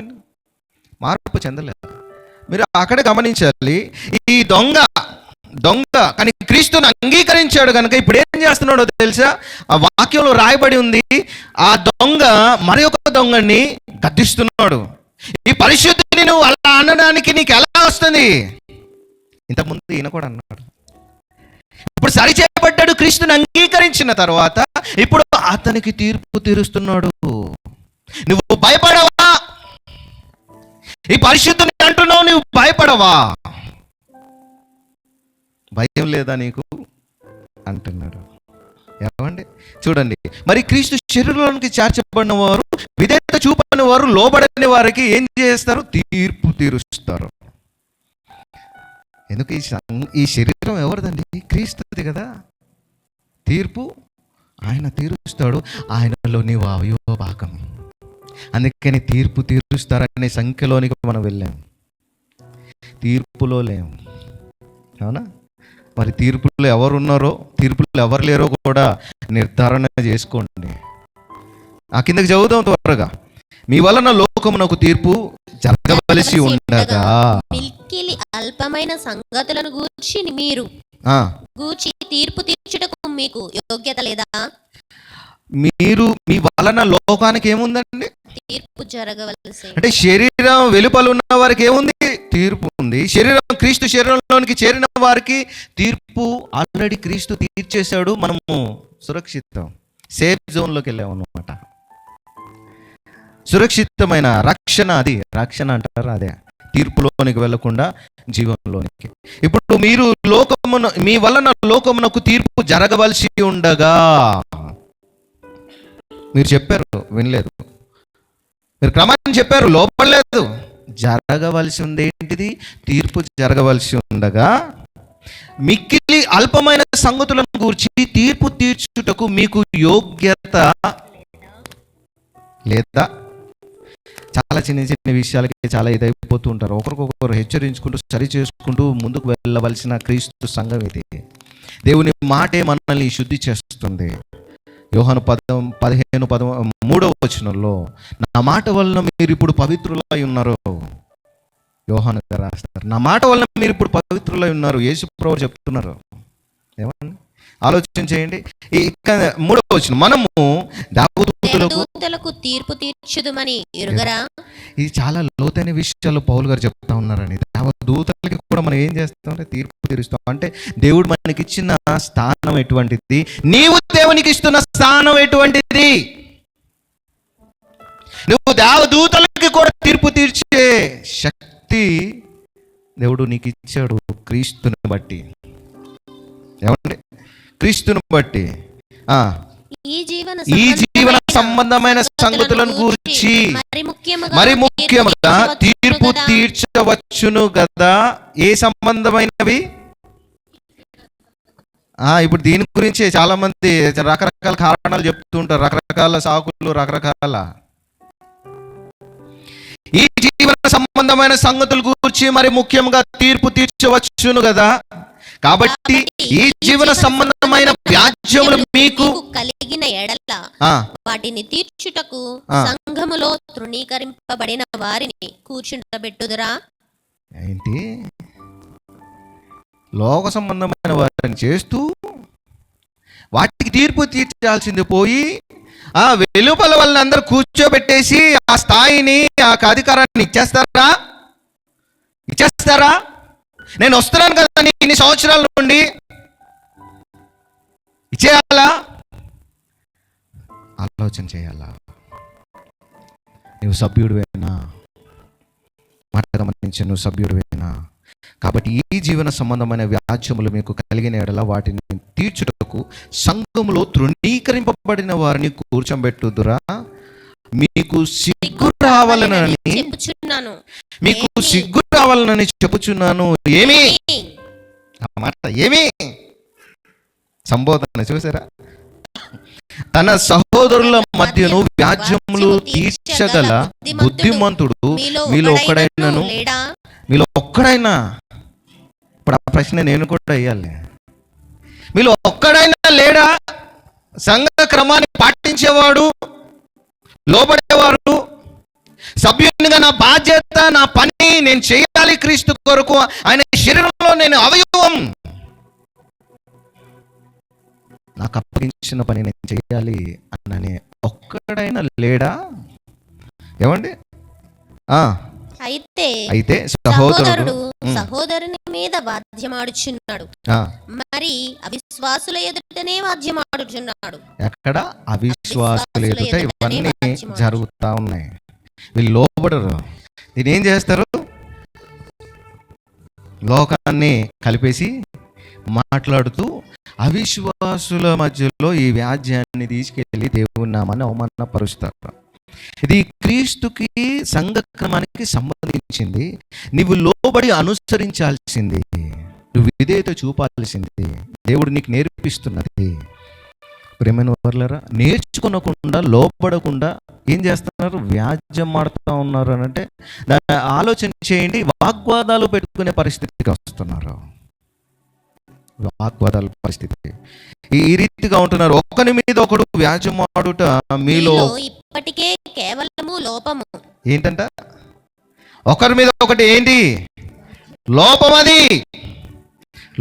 మార్పు చెందలేదు. మీరు అక్కడే గమనించాలి. ఈ దొంగ కానీ క్రీస్తుని అంగీకరించాడు కనుక ఇప్పుడు ఏం చేస్తున్నాడో తెలుసా? ఆ వాక్యంలో రాయబడి ఉంది, ఆ దొంగ మరి ఒక దొంగని గద్దిస్తున్నాడు. ఈ పరిశుద్ధిని నువ్వు అలా అనడానికి నీకు ఎలా వస్తుంది? ఇంతకుముందు ఈయన కూడా అన్నాడు. ఇప్పుడు సరి చేయబడ్డాడు, క్రీస్తుని అంగీకరించిన తర్వాత ఇప్పుడు అతనికి తీర్పు తీరుస్తున్నాడు. నువ్వు భయపడవా? ఈ పరిశుద్ధిని అంటున్నావు, నువ్వు భయపడవా? భయం లేదా నీకు అంటున్నాడు. ఏమండి, చూడండి, మరి క్రీస్తు శరీరంలోనికి చేర్చబడిన వారు, విధేయత చూపని వారు, లోబడని వారికి ఏం చేస్తారు? తీర్పు తీరుస్తారు. ఎందుకు? ఈ శరీరం ఎవరిదండి? క్రీస్తుది కదా. తీర్పు ఆయన తీరుస్తాడు. ఆయనలో నీవు అవయవ భాగం. అందుకని తీర్పు తీరుస్తారనే సంఖ్యలోనికి మనం వెళ్ళాం, తీర్పులో లేము. అవునా? మరి తీర్పులో ఎవరున్నారో, తీర్పులో ఎవరు లేరో కూడా నిర్ధారణ చేసుకోండి. ఆ కిందకి చదువుదాం త్వరగా. మీ వలన లోకమునకు తీర్పు జరగవలసి ఉండగా మిక్కిలి అల్పమైన సంగతులను గూర్చి మీరు గూర్చి తీర్పు తీర్చుటకు మీకు యోగ్యత లేదా? మీరు మీ వలన లోకానికి ఏముందండి? తీర్పు జరగవలసి. అంటే శరీరం వెలుపల ఉన్న వారికి ఏముంది? తీర్పు ఉంది. క్రీస్తు శరీరంలోనికి చేరిన వారికి తీర్పు ఆల్రెడీ క్రీస్తు తీర్చేశాడు. మనము సురక్షితం, సేఫ్ జోన్లోకి వెళ్ళాము అన్నమాట. సురక్షితమైన రక్షణ, అది రక్షణ అంటారు, అదే తీర్పులోనికి వెళ్లకుండా జీవంలోనికి. ఇప్పుడు మీరు మీ వలన లోకమునకు తీర్పు జరగవలసి ఉండగా, మీరు చెప్పారు వినలేదు, మీరు క్రమాన్ని చెప్పారు లోపడలేదు. జరగవలసి ఉంది ఏంటిది? తీర్పు జరగవలసి ఉండగా మిక్కిలి అల్పమైన సంగతులను గూర్చి తీర్పు తీర్చుటకు మీకు యోగ్యత లేదా? చాలా చిన్న చిన్న విషయాలకి చాలా ఇదైపోతూ ఉంటారు. ఒకరికొకరు హెచ్చరించుకుంటూ సరి చేసుకుంటూ ముందుకు వెళ్ళవలసిన క్రీస్తు సంఘం ఇది. దేవుని మాటే మనల్ని శుద్ధి చేస్తుంది. యోహాను 15:13 నా మాట వలన మీరు ఇప్పుడు పవిత్రులై ఉన్నారు. యోహాను గారు రాస్తారు, నా మాట వలన మీరు ఇప్పుడు పవిత్రులై ఉన్నారు. యేసు ప్రభువు చెప్తున్నారు. ఏమన్నా ఆలోచన చేయండి. 3 మనము దేవదూతలకు తీర్పు తీర్చుదుమని ఎరుగరా? ఇది చాలా లోతైన విషయాలు పౌలు గారు చెప్తా ఉన్నారని. దేవదూతలకి కూడా మనం ఏం చేస్తామంటే తీర్పు తీరుస్తాం. అంటే దేవుడు మనకి ఇచ్చిన స్థానం ఎటువంటిది, నీవు దేవునికి ఇస్తున్న స్థానం ఎటువంటిది. నువ్వు దేవదూతలకి కూడా తీర్పు తీర్చే శక్తి దేవుడు నీకు ఇచ్చాడు క్రీస్తుని బట్టి. ఏమండి? క్రీస్తుని బట్టి ఈ జీవన సంబంధమైన సంగతులను గురించి మరి ముఖ్యముగా తీర్పు తీర్చవచ్చును కదా. ఏ సంబంధమైనవి? ఇప్పుడు దీని గురించి చాలా మంది రకరకాల కారణాలు చెప్తూ ఉంటారు, రకరకాల సాకులు, రకరకాల. ఈ జీవన సంబంధమైన సంగతుల గురించి మరి ముఖ్యంగా తీర్పు తీర్చవచ్చును కదా. కాబట్టి ఈ జీవన సంబంధమైన వ్యాజ్యములు మీకు కలిగిన ఎడల వాటిని తీర్చుటకు సంఘములో తృణీకరింపబడిన వారిని కూర్చుండబెట్టుదురా? ఏంటి? లోక సంబంధమైన వారిని చేస్తూ వాటికి తీర్పు తీర్చాల్సింది పోయి వెలుపల వాళ్ళని అందరూ కూర్చోబెట్టేసి ఆ స్థాయిని, ఆ అధికారాన్ని ఇచ్చేస్తారా? నేను వస్తున్నాను కదా ఇన్ని సంవత్సరాల నుండి, ఇచ్చేయాలా? ఆలోచన చేయాలా? నువ్వు సభ్యుడివేనా? మాట గమనించి నువ్వు సభ్యుడివేనా? కాబట్టి ఈ జీవన సంబంధమైన వ్యాజ్యములు మీకు కలిగిన ఎడల వాటిని తీర్చుటకు సంఘములో తృణీకరింపబడిన వారిని కూర్చోబెట్టుదురా? మీకు సిగ్గు రావాలనని చెప్పుచున్నాను. ఏమి మాట? ఏమి సంబోధన చూసారా? తన సహోదరుల మధ్యను వ్యాజ్యములు తీర్చగల బుద్ధిమంతుడు మీలో ఒక్కడైనా ఇప్పుడు ఆ ప్రశ్న నేను కూడా వేయాలి. మీలో ఒక్కడైనా లేడా? సంఘ క్రమాన్ని పాటించేవాడు, లోబడేవారు, సభ్యునిగా నా బాధ్యత, నా పని నేను చేయాలి క్రీస్తు కొరకు, ఆయన శరీరంలో నేను అవయవం, నాకు అప్పగించిన పని నేను చేయాలి అన్ననే ఒక్కడైనా లేడా? ఏమండి? అయితే సహోదరుడు సహోదరుని మీద వాద్యమాడుచున్నాడు, మరి అవిశ్వాసుల ఎదుటనే వాద్యమాడుచున్నాడు. ఎక్కడ? అవిశ్వాసుల ఎదుట ఇవన్నీ జరుగుతా ఉన్నాయి. వీళ్ళు లోబడరు. దీని ఏం చేస్తారు? లోకాన్ని కలిపేసి మాట్లాడుతూ అవిశ్వాసుల మధ్యలో ఈ వ్యాజ్యాన్ని తీసుకెళ్ళి దేవుని నామాన్ని అవమానపరుస్తారు. ఇది క్రీస్తుకి సంఘ క్రమానికి సంబంధించింది. నువ్వు లోబడి అనుసరించాల్సింది, నువ్వు విధేయత చూపాల్సింది దేవుడు నీకు నేర్పిస్తున్నది. ప్రేమైన వర్లరా, నేర్చుకోనకుండా లోబడకుండా ఏం చేస్తున్నారు? వ్యాజ్యం ఆడుతూ ఉన్నారు అని అంటే దాన్ని ఆలోచన చేయండి. వాగ్వాదాలు పెట్టుకునే పరిస్థితికి వస్తున్నారు. వాగ్వాదాల పరిస్థితి. ఈ రీతిగా ఉంటున్నారు. ఒకరి మీద ఒకడు వ్యాజ్యమాడుట మీలో ఇప్పటికే కేవలము లోపము. ఏంటంట? ఒకరి మీద ఒకటి ఏంటి? లోపం. అది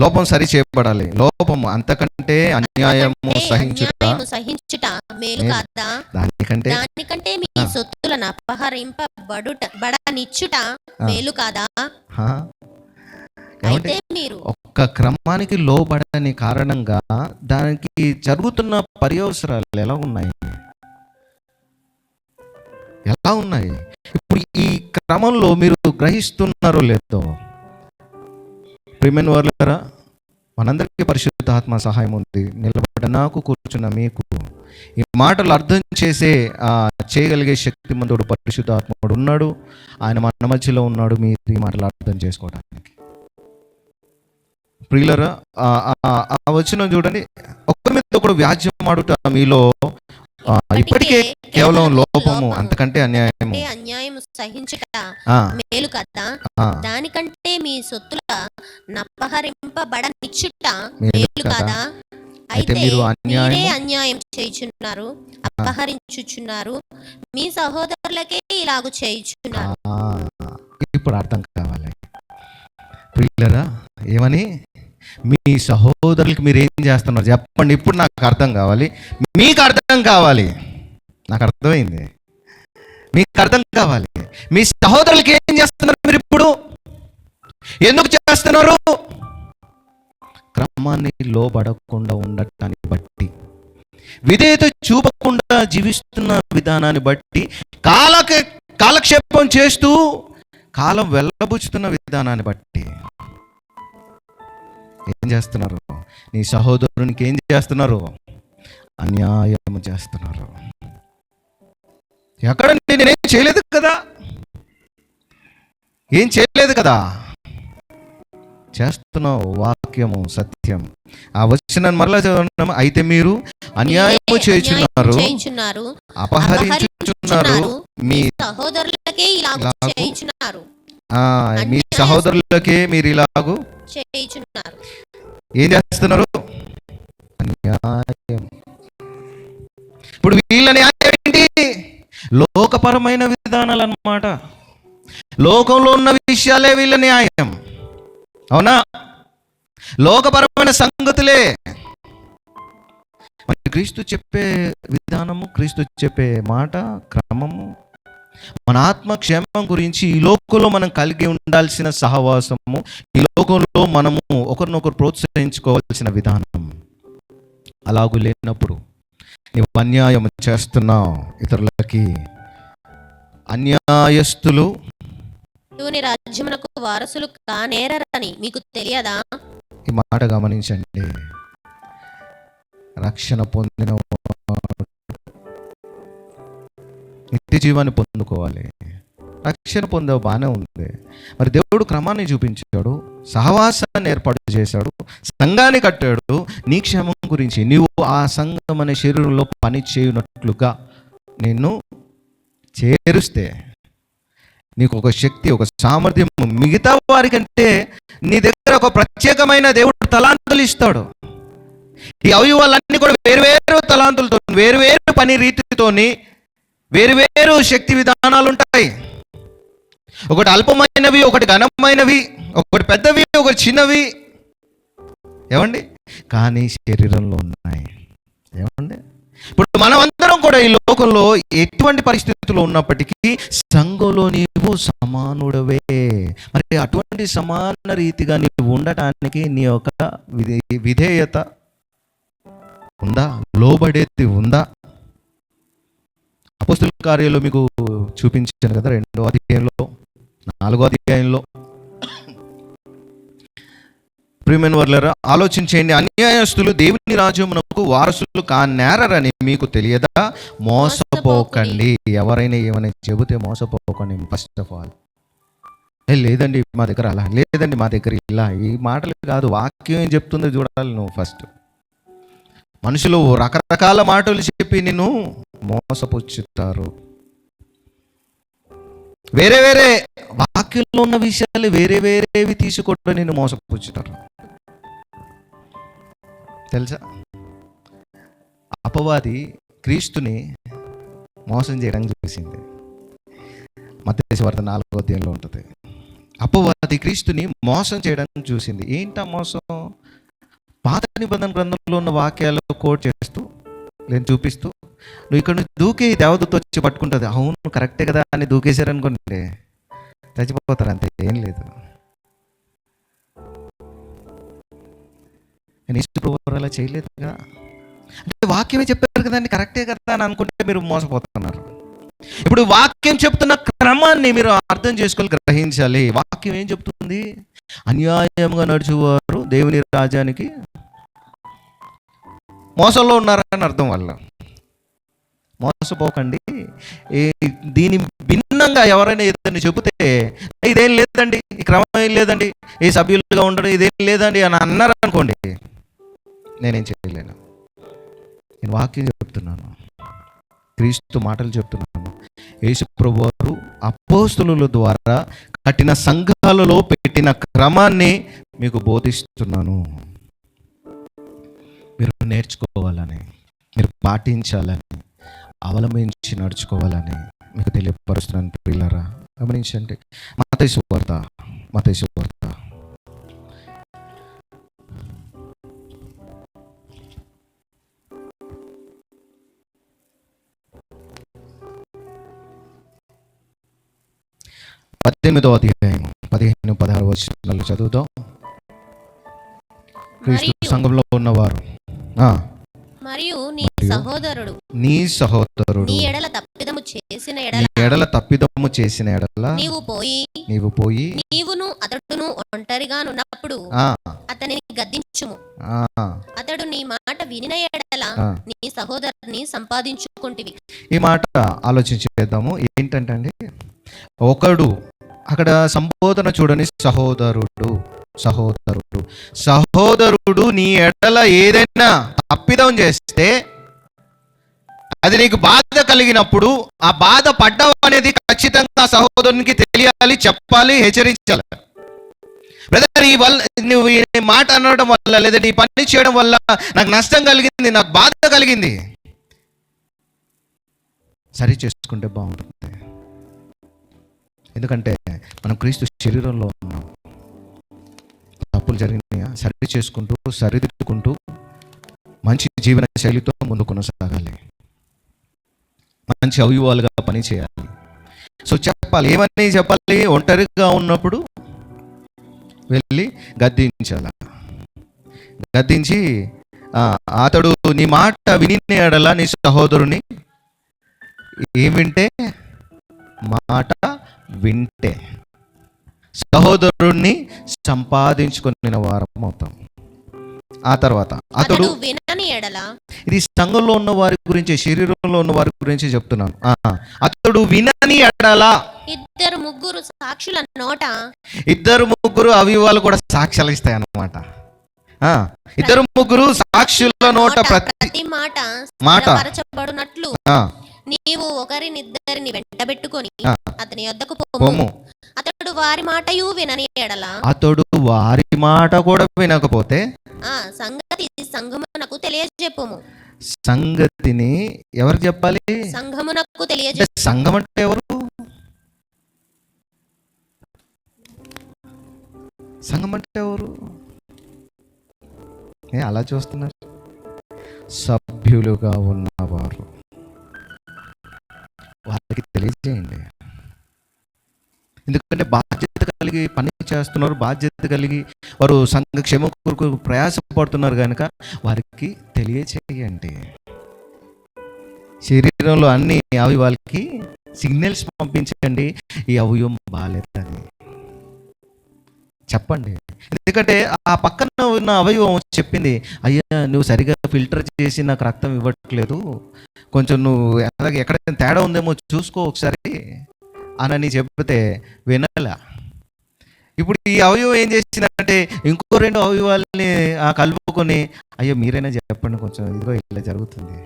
లోపం సరి చేయబడాలి. లోపము అంతకంటే అన్యాయము సహించుట మేలు కాదా? దానికంటే మీ సొత్తులను అపహరింపబడనిచ్చుట మేలు కాదా? అయితే మీరు ఒక్క క్రమానికి లోబడని కారణంగా దానికి జరుగుతున్న పర్యవసరాలు ఎలా ఉన్నాయి? ఇప్పుడు ఈ క్రమంలో మీరు గ్రహిస్తున్నారో లేదో? ప్రియమైన వారులారా, మనందరికీ పరిశుద్ధ ఆత్మ సహాయం ఉంది. నిలబడ్డ నాకు, కూర్చున్న మీకు ఈ మాటలు అర్థం చేయగలిగే శక్తిమంతుడు పరిశుద్ధ ఆత్ముడు ఉన్నాడు. ఆయన మన మధ్యలో ఉన్నాడు. మీరు ఈ మాటలు అర్థం చేసుకోవడానికి. ప్రియులరా, ఆ వచనం చూడండి. ఒకరి మీద ఒకడు వ్యాజ్యమాడుట మీలో ఇప్పటికే కేవలం లోపము, అంతకంటే అన్యాయము సహించుట మేలు కదా? దానికంటే మీ సొత్తుల నపహరింపబడనిచ్చుట మేలు కదా? అయితే మీరే అన్యాయం చేయుచున్నారు, అపహరించుచున్నారు, మీ సహోదరులకే ఇలాగు చేయుచున్నారు. ఇప్పుడు అర్థం కావాలి ప్రియులరా. ఏమని? మీ సహోదరులకి మీరు ఏం చేస్తున్నారు చెప్పండి. ఇప్పుడు నాకు అర్థం కావాలి, మీకు అర్థం కావాలి. నాకు అర్థమైంది, మీకు అర్థం కావాలి. మీ సహోదరులకి ఏం చేస్తున్నారు మీరు ఇప్పుడు? ఎందుకు చేస్తున్నారు? క్రమాన్ని లోబడకుండా ఉండటాన్ని బట్టి, విధేయత చూపకుండా జీవిస్తున్న విధానాన్ని బట్టి, కాలక్షేపం చేస్తూ కాలం వెళ్ళబుచ్చుతున్న విధానాన్ని బట్టి ఏం చేస్తున్నారు? నీ సహోదరునికి ఏం చేస్తున్నారు? అన్యాయం చేస్తున్నారు. ఎక్కడ నేనేం చేయలేదు కదా, ఏం చేయలేదు కదా, చేస్తున్నావు. వాక్యము సత్యం. ఆ వచనాన్ని మరలా చదవడం. అయితే మీరు అన్యాయము చేయుచున్నారు, అపహరించుచున్నారు, మీ సహోదరులకే ఇలాగు చేయుచున్నారు. మీ సహోదరులకే మీరు ఇలాగు చేయుచున్నారు. ఏం చేస్తున్నారు? అన్యాయం. ఇప్పుడు వీళ్ళ న్యాయం ఏంటి? లోకపరమైన విధానాలు అన్నమాట. లోకంలో ఉన్న విషయాలే వీళ్ళ న్యాయం. అవునా? లోకపరమైన సంగతులే. మరి క్రీస్తు చెప్పే విధానము, క్రీస్తు చెప్పే మాట, క్రమము, మన ఆత్మక్షేమం గురించి, ఈ లోకంలో మనం కలిగి ఉండాల్సిన సహవాసము, ఈ లోకంలో మనము ఒకరినొకరు ప్రోత్సహించుకోవాల్సిన విధానం అలాగూ లేనప్పుడు నీవు అన్యాయం చేస్తున్నావు ఇతరులకి. అన్యాయస్తులు దేవుని రాజ్యమునకు వారసులు కానేరని మీకు తెలియదా? ఈ మాట గమనించండి. రక్షణ పొందిన నిత్య జీవాన్ని పొందుకోవాలి. రక్షణ పొందే బాగానే ఉంది. మరి దేవుడు క్రమాన్ని చూపించాడు, సహవాసాన్ని ఏర్పాటు చేశాడు, సంఘాన్ని కట్టాడు. నీ క్షేమం గురించి నీవు ఆ సంఘం అనే శరీరంలో పని చేయునట్లుగా నిన్ను చేరుస్తే నీకు ఒక శక్తి, ఒక సామర్థ్యం మిగతా వారికంటే నీ దగ్గర ఒక ప్రత్యేకమైన దేవుడు తలాంతులు ఇస్తాడు. ఈ అవయవాలన్నీ కూడా వేరువేరు తలాంతులతో, వేరువేరు పని రీతితోని, వేరువేరు శక్తి విధానాలు ఉంటాయి. ఒకటి అల్పమైనవి, ఒకటి ఘనమైనవి, ఒకటి పెద్దవి, ఒకటి చిన్నవి. ఏమండి? కానీ శరీరంలో ఉన్నాయి. ఏమండి? ఇప్పుడు మనమందరం కూడా ఈ లోకంలో ఎటువంటి పరిస్థితుల్లో ఉన్నప్పటికీ సంఘంలో నీవు సమానుడవే. మరి అటువంటి సమాన రీతిగా నీవు ఉండటానికి నీ యొక్క విధేయత ఉందా? లోబడేది ఉందా? అపోస్తుల కార్యాలు మీకు చూపించాను కదా, 2వ అధ్యాయంలో, 4వ అధ్యాయంలో. ప్రియమైన వారులారా, ఆలోచించండి. అన్యాయస్తులు దేవుని రాజ్యమునకు వారసులు కానేరని మీకు తెలియదా? మోసపోకండి. ఎవరైనా ఏమైనా చెబితే మోసపోకండి. ఫస్ట్ ఆఫ్ ఆల్, లేదండి మా దగ్గర అలా, లేదండి మా దగ్గర ఇలా, ఈ మాటలు కాదు, వాక్యం ఏం చెప్తుందో చూడాలి నువ్వు ఫస్ట్. మనుషులు రకరకాల మాటలు చెప్పి నిన్ను మోసపుచ్చుతారు. వేరే వేరే వాక్యంలో ఉన్న విషయాలు వేరే వేరేవి తీసుకుంటూ నిన్ను మోసపుచ్చుతారు. తెలుసా? అపవాది క్రీస్తుని మోసం చేయడానికి చూసింది. మత్తయి సువార్త 4వ అధ్యాయంలో ఉంటుంది. అపవాది క్రీస్తుని మోసం చేయడానికి చూసింది. ఏంటా మోసం? పాత నిబంధన గ్రంథంలో ఉన్న వాక్యాలు కోట్ చేస్తూ నేను చూపిస్తూ, నువ్వు ఇక్కడ నుంచి దూకి దేవదూత వచ్చి పట్టుకుంటుంది. అవును కరెక్టే కదా అని దూకేశారనుకోండి, చచ్చిపోతారు, అంతే, ఏం లేదు. నేను యేసుప్రభువు అలా చేయలేదుగా, అంటే వాక్యమే చెప్పారు కదండి, కరెక్టే కదా అని అనుకుంటే మీరు మోసపోతున్నారు. ఇప్పుడు వాక్యం చెప్తున్న క్రమాన్ని మీరు అర్థం చేసుకోవాలి, గ్రహించాలి. వాక్యం ఏం చెప్తుంది? అన్యాయంగా నడుచువారు దేవుని రాజ్యానికి మోసంలో ఉన్నారని అర్థం. వల్ల మోసపోకండి. దీని భిన్నంగా ఎవరైనా ఏదైనా చెబితే ఇదేం లేదండి, ఈ క్రమం ఏం లేదండి, ఏ సభ్యులుగా ఉండడం ఇదేం లేదండి అని అన్నారు అనుకోండి, నేనేం చేయలేను. నేను వాక్యం చెప్తున్నాను, క్రీస్తు మాటలు చెప్తున్నాను. యేసు ప్రభువారు అపోస్తలుల ద్వారా కట్టిన సంఘాలలో పెట్టిన క్రమాన్ని మీకు బోధిస్తున్నాను. మీరు నేర్చుకోవాలని, మీరు పాటించాలని, అవలంబించి నడుచుకోవాలని మీకు తెలియపరుస్తున్నాను. ప్రియులారా గమనించండి. మత్తయి సువార్త 18వ అధ్యాయం 15-16 వచనాలు చదువుతాం. క్రీస్తు సంఘంలో ఉన్నవారు మరియు నీ సహోదరుడు నీ ఎడల తప్పిదము చేసిన ఎడల నీవు పోయి నీవును అతడును ఒంటరిగానున్నప్పుడు అతనిని గద్దించుము. అతడు నీ మాట వినిన ఎడల నీ సహోదరుని సంపాదించుకుంటివి. ఈ మాట ఆలోచించేద్దాము. ఏంటంటే అండి, ఒకడు అక్కడ సంబోధన చూడని, సహోదరుడు నీ ఎడల ఏదైనా తప్పిదం చేస్తే అది నీకు బాధ కలిగినప్పుడు ఆ బాధ పడ్డం అనేది ఖచ్చితంగా సహోదరునికి తెలియాలి, చెప్పాలి, హెచ్చరించాలి. బ్రదర్, నువ్వు ఈ మాట అనడం వల్ల లేదా ఈ పని చేయడం వల్ల నాకు నష్టం కలిగింది, నాకు బాధ కలిగింది, సరి చేసుకుంటే బాగుంటుంది. ఎందుకంటే మనం క్రీస్తు శరీరంలో ఉన్నాం. తప్పులు జరిగినాయా సరి చేసుకుంటూ, సరిదిద్దుకుంటూ మంచి జీవన శైలితో ముందు కొనసాగాలి, మంచి అవయవాలుగా పని చేయాలి. సో చెప్పాలి, ఏమని చెప్పాలి? ఒంటరిగా ఉన్నప్పుడు వెళ్ళి గద్దించి అతడు నీ మాట విని ఎడల నీ సహోదరుని మాట వింటే సహోదరుణ్ణి సంపాదించుకున్న వారం అవుతాం. ఆ తర్వాత అతడు వినని ఎడల, ఇది సంఘంలో ఉన్న వారి గురించి, శరీరంలో ఉన్న వారి గురించి చెప్తున్నాను. అతడు వినని ఎడల ఇద్దరు ముగ్గురు అవయవాలు కూడా సాక్ష్యాలు ఇస్తాయి అన్నమాట. ఇద్దరు ముగ్గురు సాక్షుల నోట ప్రతి మాట పరచబడునట్లు నీవు ఒకరినిద్దరిని వెంటబెట్టుకొని అతని యొద్దకు పోము. అతడు వారి మాటయు వినని ఎడల, అతడు వారి మాట కూడా వినకపోతే సంగతి సంఘమునకు తెలియజెప్పుము. సంగతిని ఎవరు చెప్పాలి? సంఘమునకు తెలియజెప్పు. సంఘం అంటే ఎవరు? సంఘం అంటే ఎవరు? అలా చూస్తున్నారు. సభ్యులుగా ఉన్నవారు, వాళ్ళకి తెలియజేయండి. ఎందుకంటే బాధ్యత కలిగి పని చేస్తున్నారు, బాధ్యత కలిగి వారు సంఘ క్షేమ కొరకు ప్రయాసపడుతున్నారు కనుక వారికి తెలియచేయండి. శరీరంలో అన్ని అవయవాలకి సిగ్నల్స్ పంపించండి, ఈ అవయవం బాగాలేదని చెప్పండి. ఎందుకంటే ఆ పక్కన ఉన్న అవయవం చెప్పింది, అయ్యా నువ్వు సరిగా ఫిల్టర్ చేసి నాకు రక్తం ఇవ్వట్లేదు, కొంచెం నువ్వు ఎక్కడైనా తేడా ఉందేమో చూసుకో ఒకసారి అని చెప్తే వినలా. ఇప్పుడు ఈ అవయవం ఏం చేసిందంటే ఇంకో 2 అవయవాల్ని కలుపుకొని, అయ్యో మీరైనా చెప్పండి కొంచెం, ఇదిగో ఇలా జరుగుతుంది.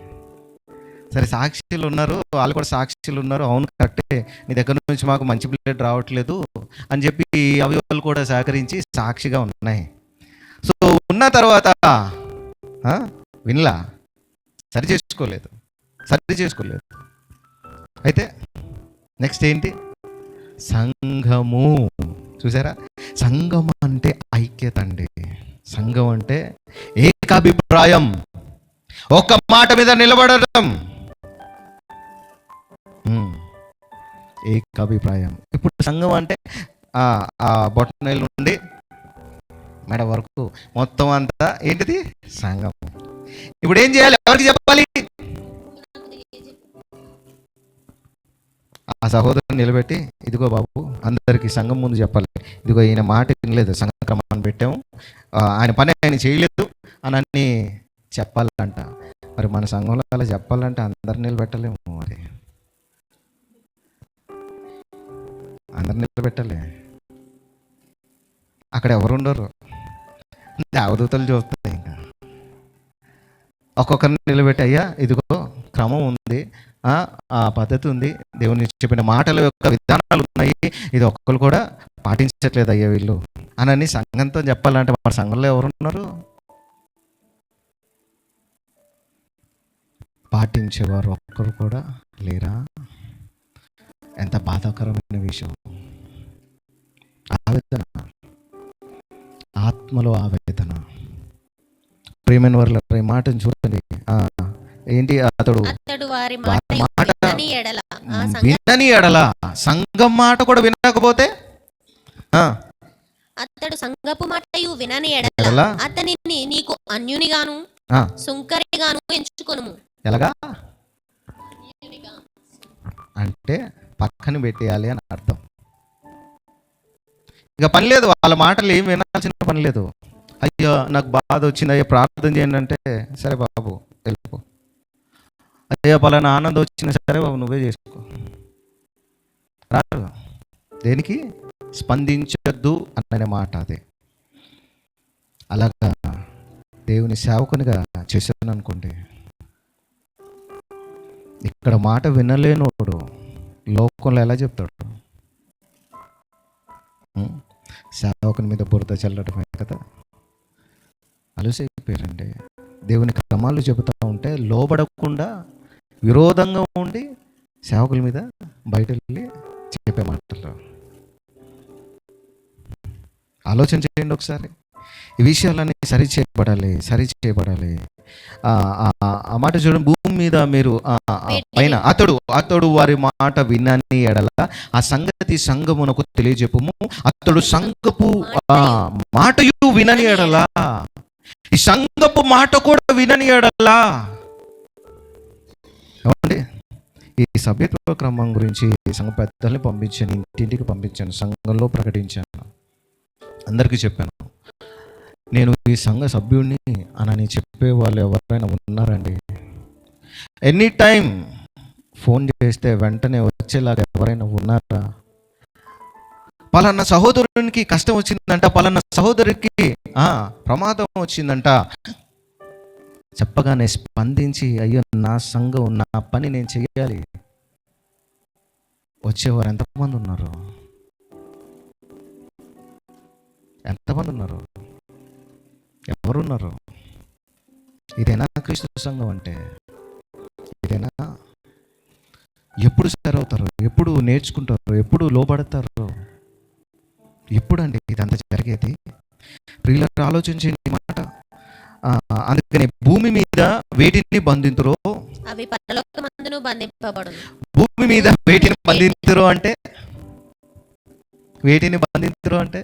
సరే సాక్షులు ఉన్నారు, వాళ్ళు కూడా సాక్షులు ఉన్నారు, అవును కరెక్టే, నీ దగ్గర నుంచి మాకు మంచి బ్లడ్ రావట్లేదు అని చెప్పి అవయవాలు కూడా సహకరించి సాక్షిగా ఉన్నాయి. సో ఉన్న తర్వాత వినలా, సరి చేసుకోలేదు. అయితే నెక్స్ట్ ఏంటి? సంఘము. చూసారా, సంఘం అంటే ఐక్యత అండి. సంఘం అంటే ఏకాభిప్రాయం, ఒక మాట మీద నిలబడడం, ఏకాభిప్రాయం. ఇప్పుడు సంఘం అంటే ఆ బొట్టనెల నుండి మెడ వరకు మొత్తం అంతా ఏంటిది? సంఘం. ఇప్పుడు ఏం చేయాలి? ఎవరికి చెప్పాలి? ఆ సహోదరుని నిలబెట్టి, ఇదిగో బాబు, అందరికీ సంఘం ముందు చెప్పాలి, ఇదిగో ఈయన మాట వినలేదు, సంఘ క్రమాన్ని పెట్టాము, ఆయన పని ఆయన చేయలేదు అని అన్నీ చెప్పాలంట. మరి మన సంఘంలో అలా చెప్పాలంటే అందరిని నిలబెట్టలేము. మరి అందరిని నిలబెట్టలే, అక్కడ ఎవరు ఉండరు, దేవదూతలు చూస్తాయి. ఇంకా ఒక్కొక్కరిని నిలబెట్టి, అయ్యా ఇదిగో క్రమం ఉంది, ఆ పద్ధతి ఉంది, దేవుని చెప్పిన మాటల యొక్క విధానాలు ఉన్నాయి, ఇది ఒక్కరు కూడా పాటించట్లేదు అయ్యా వీళ్ళు అని సంఘంతో చెప్పాలంటే మరి సంఘంలో ఎవరున్నారు? పాటించేవారు ఒక్కరు కూడా లేరా? ఎంత బాధాకరమైన విషయం. ఆవేదన, ఆత్మలో ఆవేదన. ప్రియమైన వారి ఈ మాటను చూడండి. ఏంటి? అతడు వారి మాట వినని ఎడల, సంఘం మాట కూడా వినకపోతే, అతడు సంఘపు మాటయు వినని ఎడల అతనిని నీకు అన్యునిగాను సుంకరిగాను ఎంచుకొనుము. ఎలాగా అంటే పక్కన పెట్టేయాలి అని అర్థం. ఇక పని లేదు, వాళ్ళ మాటలు ఏం వినాల్సిన పని లేదు. అయ్యో నాకు బాధ వచ్చింది, అయ్యో ప్రార్థన చేయండి అంటే, సరే బాబు వెళ్ళిపో. అయ్యో పలానా ఆనందం వచ్చింది, సరే బాబు నువ్వే చేసుకో. రాదు. దేనికి? స్పందించద్దు అనే మాట అదే. అలాగా దేవుని సేవకునిగా చేశాను అనుకోండి, ఇక్కడ మాట వినలేనోడు లోకంలో ఎలా చెప్తాడు? సేవకుని మీద బురద చల్లడమే కదా. అలసైపోయారండి. దేవుని క్రమాలు చెబుతూ ఉంటే లోబడకుండా విరోధంగా ఉండి సేవకుల మీద బయట వెళ్ళి చెప్పే మాటలు. ఆలోచన చేయండి ఒకసారి. ఈ విషయాలన్నీ సరిచేయబడాలి. ఆ మాట చూడండి. భూమి మీద మీరు పైన అతడు వారి మాట వినని ఎడల ఆ సంగతి సంఘమునకు తెలియజెప్పుము. అతడు సంఘపు మాటయు వినని ఎడల, ఈ సంఘపు మాట కూడా వినని ఎడల. ఏమండి, ఈ సభ్యత్వ క్రమం గురించి సంఘ పెద్దల్ని పంపించాను, ఇంటింటికి పంపించాను, సంఘంలో ప్రకటించాను, అందరికీ చెప్పాను. నేను ఈ సంఘ సభ్యుడిని అని చెప్పే వాళ్ళు ఎవరైనా ఉన్నారండి? ఎనీ టైం ఫోన్ చేస్తే వెంటనే వచ్చేలాగా ఎవరైనా ఉన్నారా? పలానా సహోదరునికి కష్టం వచ్చిందంట, పలానా సహోదరికి ప్రమాదం వచ్చిందంట చెప్పగానే స్పందించి, అయ్యో నా సంఘం, నా పని నేను చెయ్యాలి వచ్చేవారు ఎంతమంది ఉన్నారు? ఎవరున్నారు? ఇదేనా క్రీస్తు సంఘం అంటే? ఇదేనా? ఎప్పుడు సరవుతారు? ఎప్పుడు నేర్చుకుంటారు? ఎప్పుడు లోబడతారు? ఎప్పుడండి ఇదంతా జరిగేది? ప్రియులారా ఆలోచించండి మాట. అందుకని భూమి మీద వేటిని బంధింతురో అవి పరలోకమందును బంధింపబడును. భూమి మీద వేటిని బంధింతురో అంటే, వేటిని బంధింతురో అంటే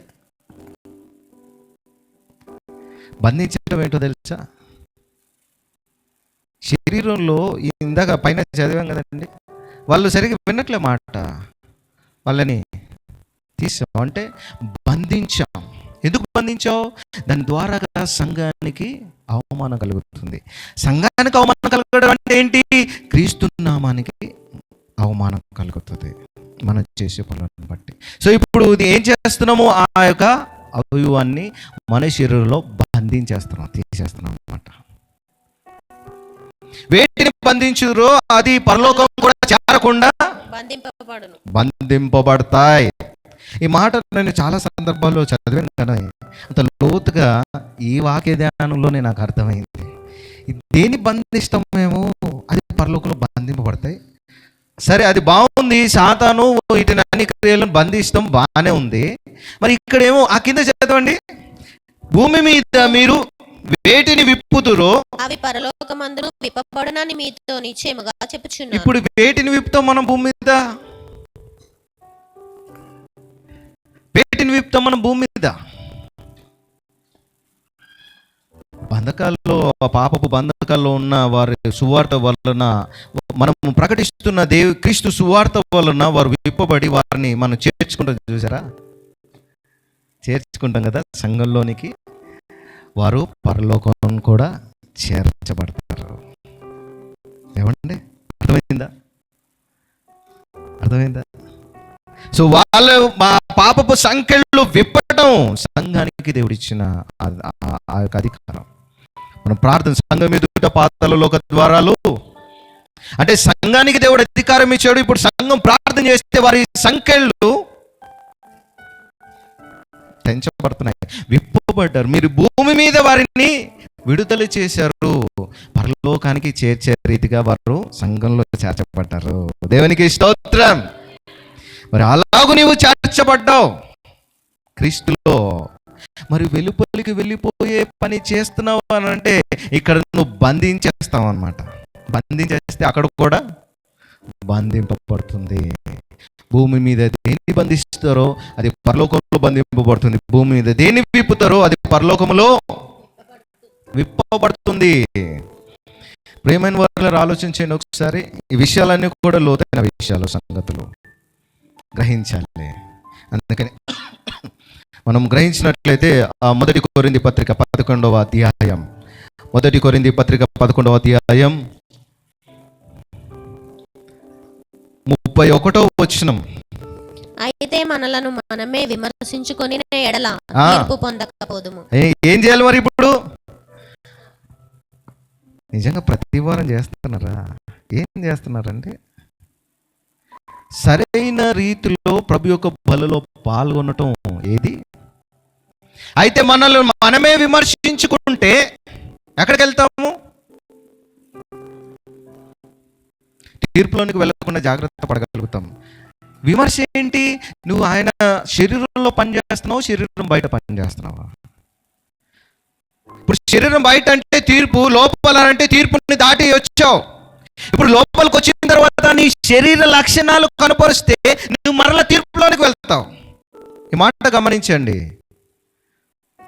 బంధించడం ఏంటో తెలుసా? శరీరంలో ఇందాక పైన చదివాం కదండి, వాళ్ళు సరిగ్గా వినట్లే మాట, వాళ్ళని తీసాం అంటే బంధించాం. ఎందుకు బంధించావు? దాని ద్వారా సంఘానికి అవమానం కలుగుతుంది. సంఘానికి అవమానం కలగడం అంటే ఏంటి? క్రీస్తు నామానికి అవమానం కలుగుతుంది మనం చేసే పనులను బట్టి. సో ఇప్పుడు ఏం చేస్తున్నాము? ఆ యొక్క అవయవాన్ని మన శరీరంలో బంధించేస్తున్నాం, తీసేస్తున్నాం అన్నమాట. వేటిని బంధించురో అది పరలోకం కూడా చేరకుండా బంధింపబడతాయి. ఈ మాట నేను చాలా సందర్భాల్లో చదివాను కానీ అంత లోతుగా ఈ వాక్య ధ్యానంలోనే నాకు అర్థమైంది. దేని బంధిస్తాం మేము? అది పరలోకంలో బంధింపబడతాయి. సరే, అది బాగుంది. సాతాను ఇటు అన్ని క్రియలను బంధిస్తాం, బాగానే ఉంది. మరి ఇక్కడేమో ఆ కింద చదవండి, భూమి మీద మీరు వేటిని విప్పుతురో అవి పరలోకమందును విప్పబడునని మీతో నిశ్చయముగా చెప్పుచున్నాను. ఇప్పుడు వేటిని విప్పుతాం మనం భూమి మీద? వేటిని విప్పుతాం మనం భూమి మీద? బంధకాల్లో, పాపపు బంధకాల్లో ఉన్న వారి సువార్త వలన, మనం ప్రకటిస్తున్న క్రీస్తు సువార్త వలన వారు విప్పబడి వారిని మనం చేర్చుకుంటాం. చూసారా, చేర్చుకుంటాం కదా సంఘంలోనికి. వారు పరలోకం కూడా చేర్చబడతారు. ఏమండి, అర్థమైందా? సో వాళ్ళు మా పాపపు సంఖ్యలు విప్పటం సంఘానికి దేవుడిచ్చిన ఆ యొక్క అధికారం. మనం ప్రార్థన, సంఘం ఎదుట పాతాళలోక ద్వారాలు అంటే సంఘానికి దేవుడు అధికారం ఇచ్చాడు. ఇప్పుడు సంఘం ప్రార్థన చేస్తే వారి సంఖ్యలు పెంచబడుతున్నాయి, విప్పబడ్డారు. మీరు భూమి మీద వారిని విడుదల చేశారు, పరలోకానికి చేర్చే రీతిగా వారు సంఘంలో చేర్చబడ్డారు. దేవునికి స్తోత్రం. మరి అలాగూ నీవు చేర్చబడ్డావు క్రీస్తులో. మరి వెలుపలికి వెళ్ళిపోయే పని చేస్తున్నావు అని అంటే ఇక్కడ నువ్వు బంధించేస్తావు అన్నమాట. బంధించేస్తే అక్కడ కూడా బంధింపబడుతుంది. భూమి మీద దేన్ని బంధిస్తారో అది పరలోకంలో బంధింపబడుతుంది. భూమి మీద దేన్ని విప్పుతారో అది పరలోకంలో విప్పబడుతుంది. ప్రియమైన వారు ఆలోచించండి ఒకసారి. ఈ విషయాలన్నీ కూడా లోతైన విషయాలు, సంగతులు గ్రహించాలి. అందుకని మనం గ్రహించినట్లయితే ఆ 1 కొరింథీ పత్రిక 11వ అధ్యాయం, 1 కొరింథీ పత్రిక 11వ అధ్యాయం 31వ వచనం. అయితే మనలను మనమే విమర్శించుకొని ఎడల తీర్పు పొందకపోదుము. ఏం చేయాలి మరి ఇప్పుడు? నిజంగా ప్రతి వారం చేస్తున్నారా? ఏం చేస్తున్నారంటే సరైన రీతిలో ప్రభు యొక్క బలలో పాల్గొనటం ఏది? అయితే మనల్ని మనమే విమర్శించుకుంటే ఎక్కడికి వెళ్తాము? తీర్పులోనికి వెళ్ళకుండా జాగ్రత్త పడగలుగుతాం. విమర్శ ఏంటి? నువ్వు ఆయన శరీరంలో పనిచేస్తున్నావు, శరీరం బయట పనిచేస్తున్నావా? ఇప్పుడు శరీరం బయట అంటే తీర్పు, లోపల అంటే తీర్పుని దాటి వచ్చావు. ఇప్పుడు లోపలికి వచ్చిన తర్వాత నీ శరీర లక్షణాలు కనపరిస్తే నువ్వు మరలా తీర్పులోనికి వెళ్తావు. ఈ మాట గమనించండి.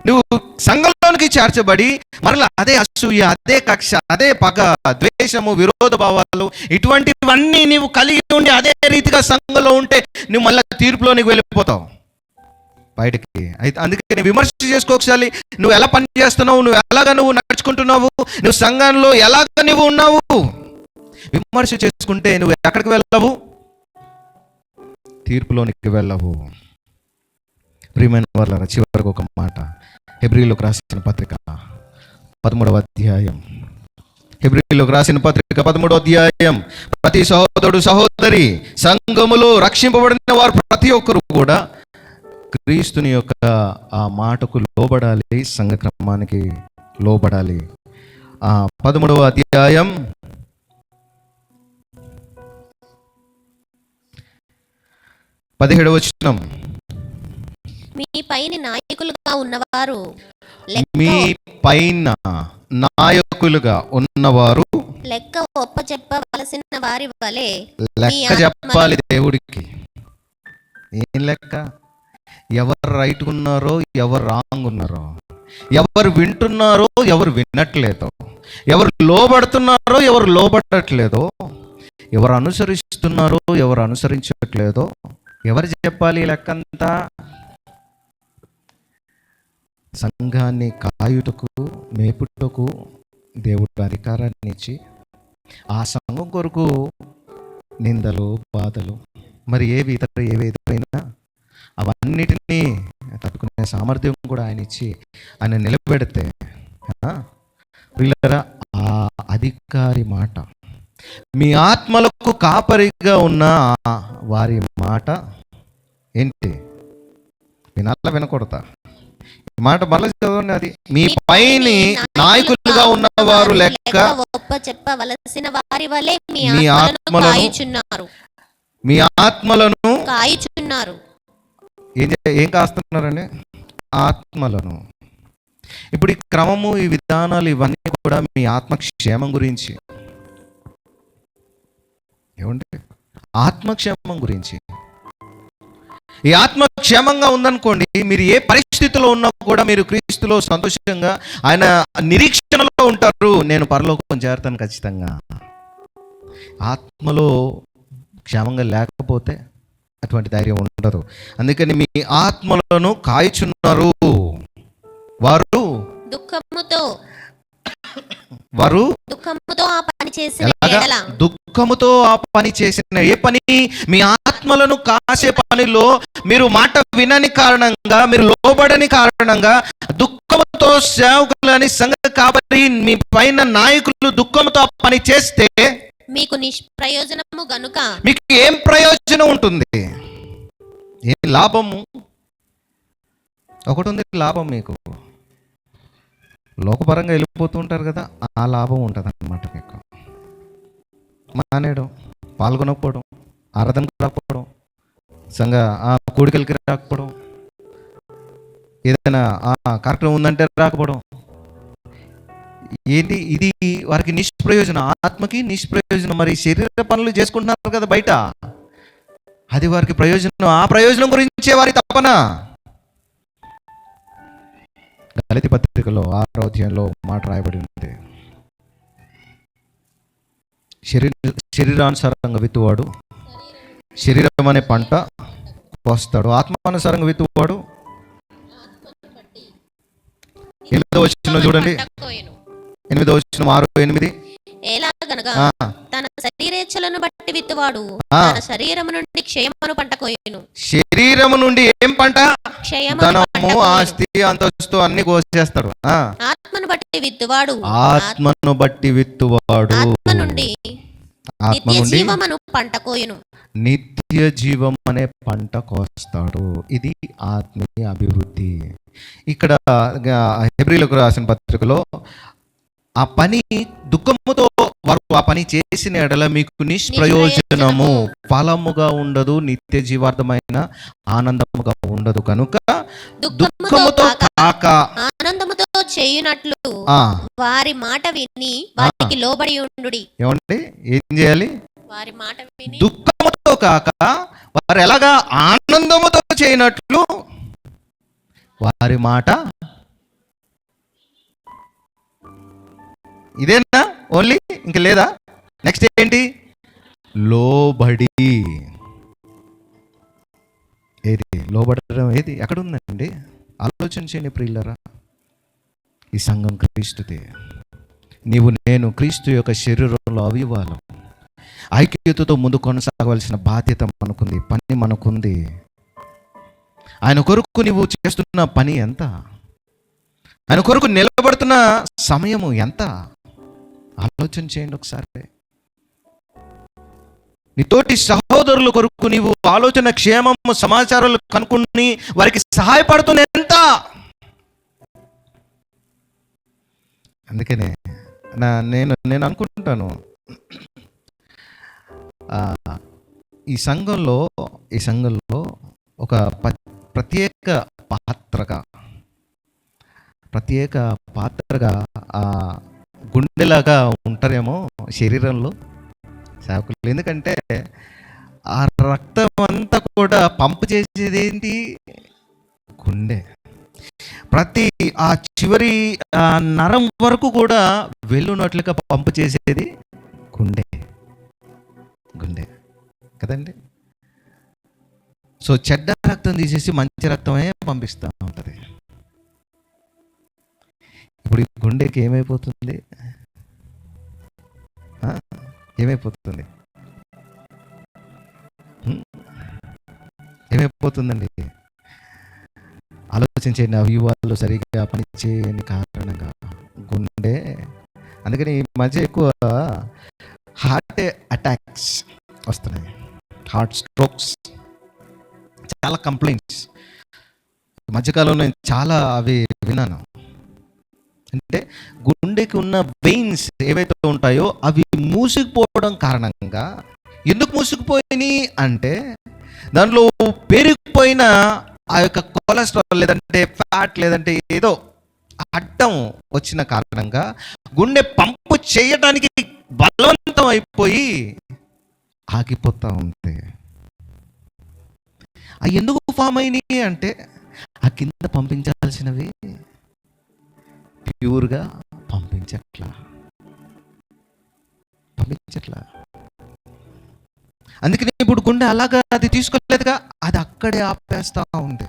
నువ్వు సంఘంలోనికి చేర్చబడి మరలా అదే అసూయ, అదే కక్ష, అదే పగ, ద్వేషము, విరోధ భావాలు ఇటువంటివన్నీ నువ్వు కలిగి ఉండి అదే రీతిగా సంఘంలో ఉంటే నువ్వు మళ్ళీ తీర్పులోనికి వెళ్ళిపోతావు బయటికి. అయితే అందుకే విమర్శ చేసుకోకసారి. నువ్వు ఎలా పని చేస్తున్నావు, నువ్వు ఎలాగ నువ్వు నడుచుకుంటున్నావు, నువ్వు సంఘంలో ఎలాగ నువ్వు ఉన్నావు, విమర్శ చేసుకుంటే నువ్వు ఎక్కడికి వెళ్ళవు? తీర్పులోనికి వెళ్ళవు. ప్రియమైన వాళ్ళ చివరికి ఒక మాట, హెబ్రీలోకి రాసిన పత్రిక 13వ అధ్యాయం, హెబ్రీలోకి రాసిన పత్రిక 13వ అధ్యాయం. ప్రతి సహోదరుడు సహోదరి సంఘములో రక్షింపబడిన వారు ప్రతి ఒక్కరు కూడా క్రీస్తుని యొక్క ఆ మాటకు లోబడాలి, సంఘ క్రమానికి లోబడాలి. 13వ అధ్యాయం 17వ వచనం. మీ పైన నాయకులుగా ఉన్నవారు లెక్క ఒప్పచెప్పవలసిన వారి వలె లెక్క చెప్పాలి దేవుడికి. ఏం లెక్క? ఎవరు రైట్ ఉన్నారో, ఎవరు రాంగ్ ఉన్నారో, ఎవరు వింటున్నారో, ఎవరు వినట్లేదో, ఎవరు లోబడుతున్నారో, ఎవరు లోబడట్లేదో, ఎవరు అనుసరిస్తున్నారో, ఎవరు అనుసరించట్లేదో ఎవరు చెప్పాలి లెక్కంతా? సంఘాన్ని కాయుటకు, మేపుటకు దేవుడు అధికారాన్ని ఇచ్చి ఆ సంఘం కొరకు నిందలు, బాధలు, మరి ఏవైనా అవన్నిటినీ తట్టుకునే సామర్థ్యం కూడా ఆయన ఇచ్చి ఆయన నిలబెడితే వీళ్ళరా ఆ అధికారి మాట, మీ ఆత్మలకు కాపరిగా ఉన్న వారి మాట ఏంటి? వినాలా, వినకూడదా? మాట మళ్ళీ చదవండి. అది మీ పైని నాయకులుగా ఉన్నవారు లెక్క ఒప్ప చెప్పవలసిన వారి వలె మీ మీ ఆత్మలను కాయుచున్నారు. మీ ఆత్మలను కాయుచున్నారు. ఏం కాస్తున్నారండి? ఆత్మలను. ఇప్పుడు ఈ క్రమము, ఈ విధానాలు, ఇవన్నీ కూడా మీ ఆత్మక్షేమం గురించి. ఏమంటే ఆత్మక్షేమం గురించి. ఈ ఆత్మక్షేమంగా ఉందనుకోండి, మీరు ఏ పరిస్థితిలో ఉన్నా కూడా మీరు క్రీస్తులో సంతోషంగా ఆయన నిరీక్షణలో ఉంటారు. నేను పరలోకం చేరతాను ఖచ్చితంగా. ఆత్మలో క్షేమంగా లేకపోతే అటువంటి ధైర్యం ఉండదు. అందుకని మీ ఆత్మలను కాయుచున్నారు. వారు దుఃఖముతో ఆ పని చేసిన దుఃఖముతో ఆ పని చేసిన ఏ పని? మీ ఆత్మలను కాసే పనిలో మీరు మాట వినని కారణంగా, మీరు లోబడని కారణంగా దుఃఖముతో సేవకులని సంఘ కాపరి మీ పైన నాయకులు దుఃఖముతో ఆ పని చేస్తే మీకు నిష్ప్రయోజనము గనుక మీకు ఏం ప్రయోజనం ఉంటుంది? ఏం లాభము? ఒకటి ఉంది లాభం. మీకు లోకపరంగా వెళ్ళిపోతూ ఉంటారు కదా, ఆ లాభం ఉంటుంది అన్నమాట. మీకు మానేయడం, పాల్గొనకపోవడం, ఆరాధనకు రాకపోవడం, సంఘ కూడికలకి రాకపోవడం, ఏదైనా కార్యక్రమం ఉందంటే రాకపోవడం, ఏంటి ఇది? వారికి నిష్ప్రయోజనం, ఆత్మకి నిష్ప్రయోజనం. మరి శరీర పనులు చేసుకుంటున్నారు కదా బయట, అది వారికి ప్రయోజనం. ఆ ప్రయోజనం గురించే వారి తపన. గలతీ పత్రికలో 6వ అధ్యాయంలో మాట రాయబడి ఉంది, శరీరానుసారంగా విత్తువాడు శరీరం అనే పంట కోస్తాడు, ఆత్మానుసారంగా విత్తువాడు 8వ వచనం చూడండి, 8వ వచనం 6:8. ఎలాగనగా తన శరీరేచ్ఛలను బట్టి విత్తువాడు తన శరీరము నుండి క్షేమమును పంట కోయును. శరీరము నుండి ఏం పంట? ధనము, ఆస్తి, అంతస్తు అన్ని కోసేస్తాడు. ఆత్మను బట్టి విత్తువాడు ఆత్మను బట్టి విత్తువాడు ఆత్మ నుండి నిత్య జీవమును పంట కోయును. నిత్య జీవం అనే పంట కోస్తాడు. ఇది ఆత్మీయ అభివృద్ధి. ఇక్కడ హెబ్రీలకు రాసిన పత్రికలో ఆ పని దుఃఖముతో వారు ఆ పని చేసిన ఎడల మీకు నిష్ప్రయోజనము, ఫలముగా ఉండదు, నిత్య జీవార్థమైన ఆనందముగా ఉండదు. కనుక దుఃఖముతో కాక ఆనందముతో చేయునట్లు వారి మాట విని వారికి లోబడి ఉండుడి. ఏమండి? ఏం చేయాలి? వారి మాట విని దుఃఖముతో కాక వారు ఎలాగా ఆనందముతో చేయనట్లు వారి మాట. ఇదేనా ఓన్లీ? ఇంక లేదా? నెక్స్ట్ ఏంటి? లోబడి. ఏది లోబడడం? ఏది ఎక్కడ ఉందండి? ఆలోచన చేయండి ప్రియులరా. ఈ సంఘం క్రీస్తుదే. నీవు నేను క్రీస్తు యొక్క శరీరంలో అవివాలం. ఐక్యతతో ముందు కొనసాగవలసిన బాధ్యత మనకుంది, పని మనకుంది. ఆయన కొరకు నీవు చేస్తున్న పని ఎంత? ఆయన కొరకు నిలబడుతున్న సమయము ఎంత? ఆలోచన చేయండి ఒకసారి. నీ తోటి సహోదరుల కొరకు నీవు ఆలోచన, క్షేమము, సమాచారాలు కనుక్కుని వారికి సహాయపడుతున్న ఎంత? అందుకనే నేను అనుకుంటాను, ఈ సంఘంలో ఒక ప్రత్యేక పాత్రగా గుండెలాగా ఉంటారేమో శరీరంలో సేవకులు. ఎందుకంటే ఆ రక్తం అంతా కూడా పంపు చేసేది ఏంటి? గుండె. ప్రతి ఆ చివరి నరం వరకు కూడా వెళ్ళునట్లుగా పంపు చేసేది గుండె కదండి. సో చెడ్డ రక్తం తీసేసి మంచి రక్తమే పంపిస్తూ ఉంటుంది. ఇప్పుడు ఈ గుండెకి ఏమైపోతుంది? ఏమైపోతుందండి? ఆలోచించండి. అవయవాలు సరిగ్గా పనిచేయని కారణంగా గుండె. అందుకని ఈ మధ్య ఎక్కువ హార్ట్ అటాక్స్ వస్తున్నాయి, హార్ట్ స్ట్రోక్స్, చాలా కంప్లైంట్స్. మధ్యకాలంలో నేను చాలా అవి విన్నాను. అంటే గుండెకి ఉన్న వెయిన్స్ ఏవైతే ఉంటాయో అవి మూసుకుపోవడం కారణంగా, ఎందుకు మూసుకుపోయినాయి అంటే దాంట్లో పెరిగిపోయిన ఆ యొక్క కొలెస్ట్రాల్ లేదంటే ఫ్యాట్ లేదంటే ఏదో అడ్డం వచ్చిన కారణంగా గుండె పంపు చేయడానికి బలవంతం అయిపోయి ఆగిపోతూ ఉంది. అవి ఎందుకు ఫామ్ అయినాయి అంటే ఆ కింద పంపించాల్సినవి ప్యూర్గా పంపించట్లా. అందుకని ఇప్పుడు గుండె అలాగా అది తీసుకోలేదుగా, అది అక్కడే ఆపేస్తూ ఉంది.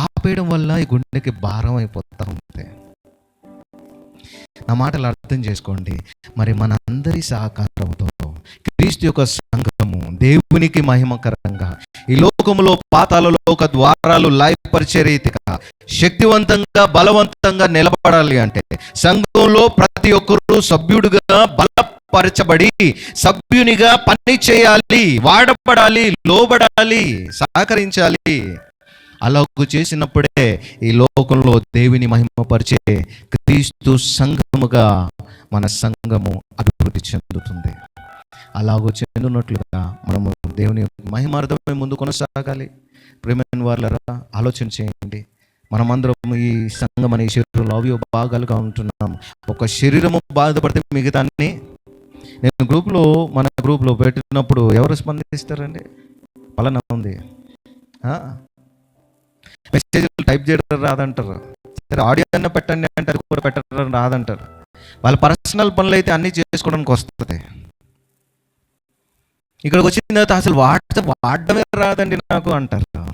ఆపేయడం వల్ల ఈ గుండెకి భారం అయిపోతూ ఉంది. నా మాటలు అర్థం చేసుకోండి. మరి మన అందరి సహకారంతో క్రీస్తు యొక్క సంఘము దేవునికి మహిమకరంగా ఈ లోకములో పాతాళలోక ద్వారాలు లయపరిచే రీతిగా శక్తివంతంగా బలవంతంగా నిలబడాలి అంటే సంఘంలో ప్రతి ఒక్కరూ సభ్యుడిగా బలపరచబడి సభ్యునిగా పని చేయాలి, వాడబడాలి, లోబడాలి, సహకరించాలి. అలాగూ చేసినప్పుడే ఈ లోకంలో దేవుని మహిమపరిచే క్రీస్తు సంఘముగా మన సంఘము అభివృద్ధి చెందుతుంది. అలాగూ చెందునట్లుగా మనము దేవుని మహిమార్థమై ముందు కొనసాగాలి. ప్రియమైన వారులారా, ఆలోచన చేయండి. మనమందరం ఈ సంఘం అనే శరీరంలో అవయవ భాగాలుగా ఉంటున్నాం. ఒక శరీరము బాధపడితే మిగతాన్ని నేను మన గ్రూప్లో పెట్టినప్పుడు ఎవరు స్పందిస్తారండి? పలానా ఉంది, మెసేజ్లు టైప్ చేయడం రాదంటారు, సరే ఆడియో అన్న పెట్టండి అంటారు, కూడా పెట్టడం రాదంటారు. వాళ్ళ పర్సనల్ పనులు అయితే అన్నీ చేసుకోవడానికి వస్తుంది. ఇక్కడికి వచ్చిన తర్వాత అసలు వాడడమే రాదండి నాకు అంటారు.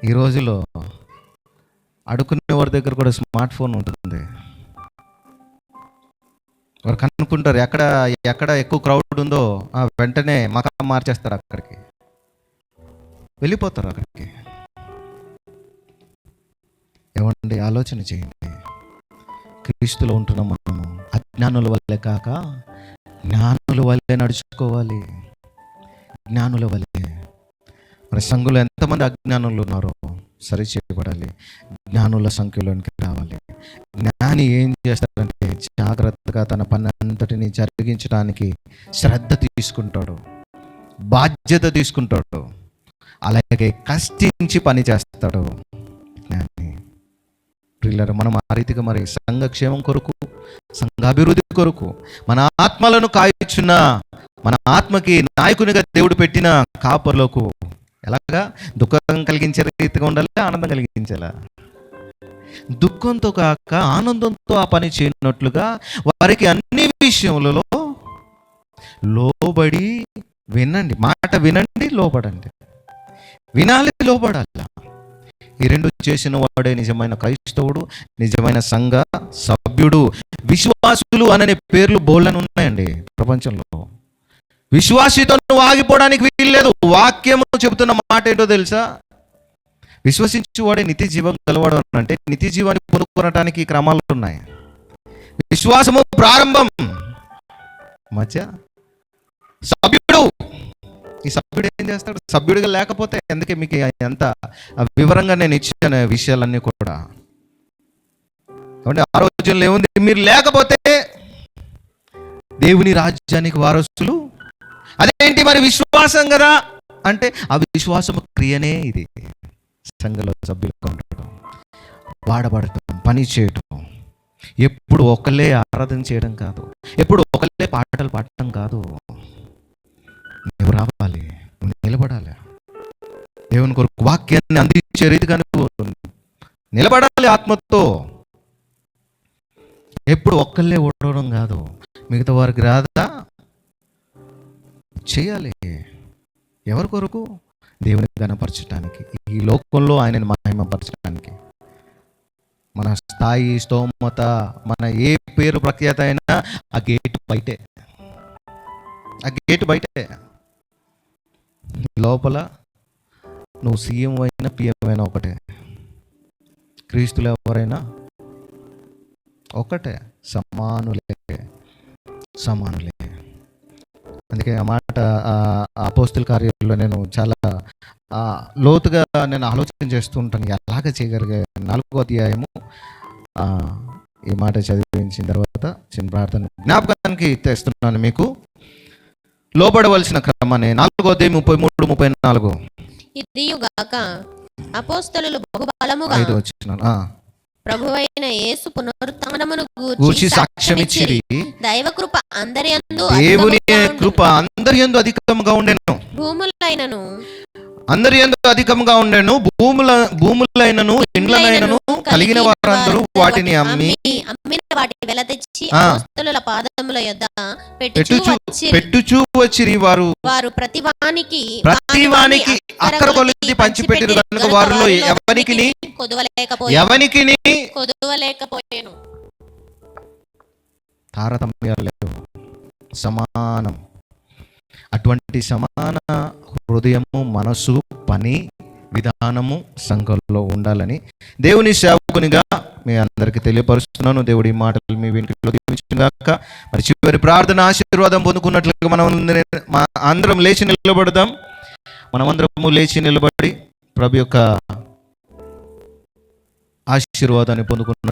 ఈ రోజులో అడుక్కునే వారి దగ్గర కూడా స్మార్ట్ ఫోన్ ఉంటుంది. వారు కనుక్కుంటారు ఎక్కడ ఎక్కువ క్రౌడ్ ఉందో వెంటనే మకాం మార్చేస్తారు, అక్కడికి వెళ్ళిపోతారు. అక్కడికి ఏమండి, ఆలోచన చేయండి. క్రీస్తులో ఉంటున్నాం మనము. అజ్ఞానుల వల్లే కాక జ్ఞానుల వల్లే నడుచుకోవాలి. జ్ఞానుల వల్లే. మరి సంఘంలో ఎంతమంది అజ్ఞానులు ఉన్నారో సరి చేయబడాలి, జ్ఞానుల సంఖ్యలోనికి రావాలి. జ్ఞాని ఏం చేస్తాడంటే జాగ్రత్తగా తన పని అంతటిని జరిగించడానికి శ్రద్ధ తీసుకుంటాడు, బాధ్యత తీసుకుంటాడు, అలాగే కష్టించి పని చేస్తాడు జ్ఞాని. ప్రియులారా, మనం ఆ రీతిగా మరి సంఘక్షేమం కొరకు, సంఘాభివృద్ధి కొరకు, మన ఆత్మలను కాయచున్న మన ఆత్మకి నాయకునిగా దేవుడు పెట్టిన కాపర్లకు ఎలాగా దుఃఖం కలిగించే రీతిగా ఉండాలి, ఆనందం కలిగించాలా? దుఃఖంతో కాక ఆనందంతో ఆ పని చేయనట్లుగా వారికి అన్ని విషయములలో లోబడి వినండి. మాట వినండి, లోబడండి. వినాలి, లోబడాలి. ఈ రెండు చేసిన వాడే నిజమైన క్రైస్తవుడు, నిజమైన సంఘ సభ్యుడు. విశ్వాసులు అనే పేర్లు బోళ్ళని ఉన్నాయండి ప్రపంచంలో. విశ్వాసితో నువ్వు ఆగిపోవడానికి వీల్లేదు. వాక్యము చెబుతున్న మాట ఏంటో తెలుసా? విశ్వసించువాడే నిత్య జీవం గలవాడు అంటే నిత్య జీవాన్ని పొందుకోవడానికి క్రమాలు ఉన్నాయి. విశ్వాసము ప్రారంభం, మధ్య సభ్యుడు. ఈ సభ్యుడు ఏం చేస్తాడు? సభ్యుడిగా లేకపోతే, అందుకే మీకు ఎంత వివరంగా నేను ఇచ్చిన విషయాలన్నీ కూడా. కాబట్టి ఆ రోజుల్లో ఏముంది? మీరు లేకపోతే దేవుని రాజ్యానికి వారసులు. అదేంటి మరి విశ్వాసం కదా అంటే, ఆ విశ్వాసము క్రియనే ఇది. సంఘంలో సభ్యులుగా ఉండటం, వాడబడటం, పని చేయటం. ఎప్పుడు ఒకళ్ళే ఆరాధన చేయడం కాదు, ఎప్పుడు ఒకళ్ళే పాటలు పాడటం కాదు. నువ్వు రావాలి, నువ్వు నిలబడాలి. దేవుని కొరకు వాక్యాన్ని అందించే రీతిగా నువ్వు నిలబడాలి ఆత్మతో. ఎప్పుడు ఒక్కళ్ళే ఓడవడం కాదు. మిగతా వారికి రాదా? చేయాలి. ఎవరి కొరకు? దేవుని ఘనపరచడానికి, ఈ లోకంలో ఆయనను మహిమపరచడానికి. మన స్థాయి, స్తోమత, మన ఏ పేరు ప్రఖ్యాత అయినా ఆ గేటు బయటే. ఆ గేటు బయటే. లోపల నువ్వు సీఎం అయినా పిఎం అయినా ఒకటే. క్రీస్తులు ఎవరైనా ఒకటే, సమానులే. అందుకే ఆ మాట అపోస్తుల కార్యాలలో నేను చాలా లోతుగా నేను ఆలోచన చేస్తూ ఉంటాను, ఎలాగ చేయగలిగే. 4వ అధ్యాయము ఈ మాట చదివించిన తర్వాత చిన్న ప్రార్థన జ్ఞాపకానికి తెస్తున్నాను మీకు. లోబడవలసిన క్రమాన్ని 4వ అధ్యాయం 33, 34. ఇదియుగాక అపోస్తలులు బహుబలముగా 5 వచనాలు. ప్రభువైన యేసు పునరుత్థానమును గూర్చి గూర్చి సాక్ష్యమిచ్చిరి. దైవ కృప అందరి యందు దేవుని అధికముగా ఉండును. కృప అందరి యందు అధికంగా ఉండెను. భూములైనను అందరి యందు అధికంగా ఉండెను. భూములైనను ఇండ్లనైనను కలిగిన వారందరూ వాటిని అమ్మిన వాటి వెల తెచ్చి ఆ. అపోస్తలుల పాదముల యొద్ద పెట్టుచూ వచ్చిరి. వారు ప్రతివానికి అక్కర కొలది పంచిపెట్టిరు కనుక వారిలో కొదువలేకపోయాను. తారతమ్యాలు లేవు, సమానం. అటువంటి సమాన హృదయము, మనసు, పని విధానము సంఘంలో ఉండాలని దేవుని సేవకునిగా మీ అందరికీ తెలియపరుస్తున్నాను. దేవుడి మాటలు మీ వెనుకలో దీవించుగాక. మరి చివరి ప్రార్థన ఆశీర్వాదం పొందుకున్నట్లుగా మనం అందరం లేచి నిలబడదాం. మనమందరము లేచి నిలబడి ప్రభు యొక్క ఆశీర్వాదాన్ని పొందుకున్న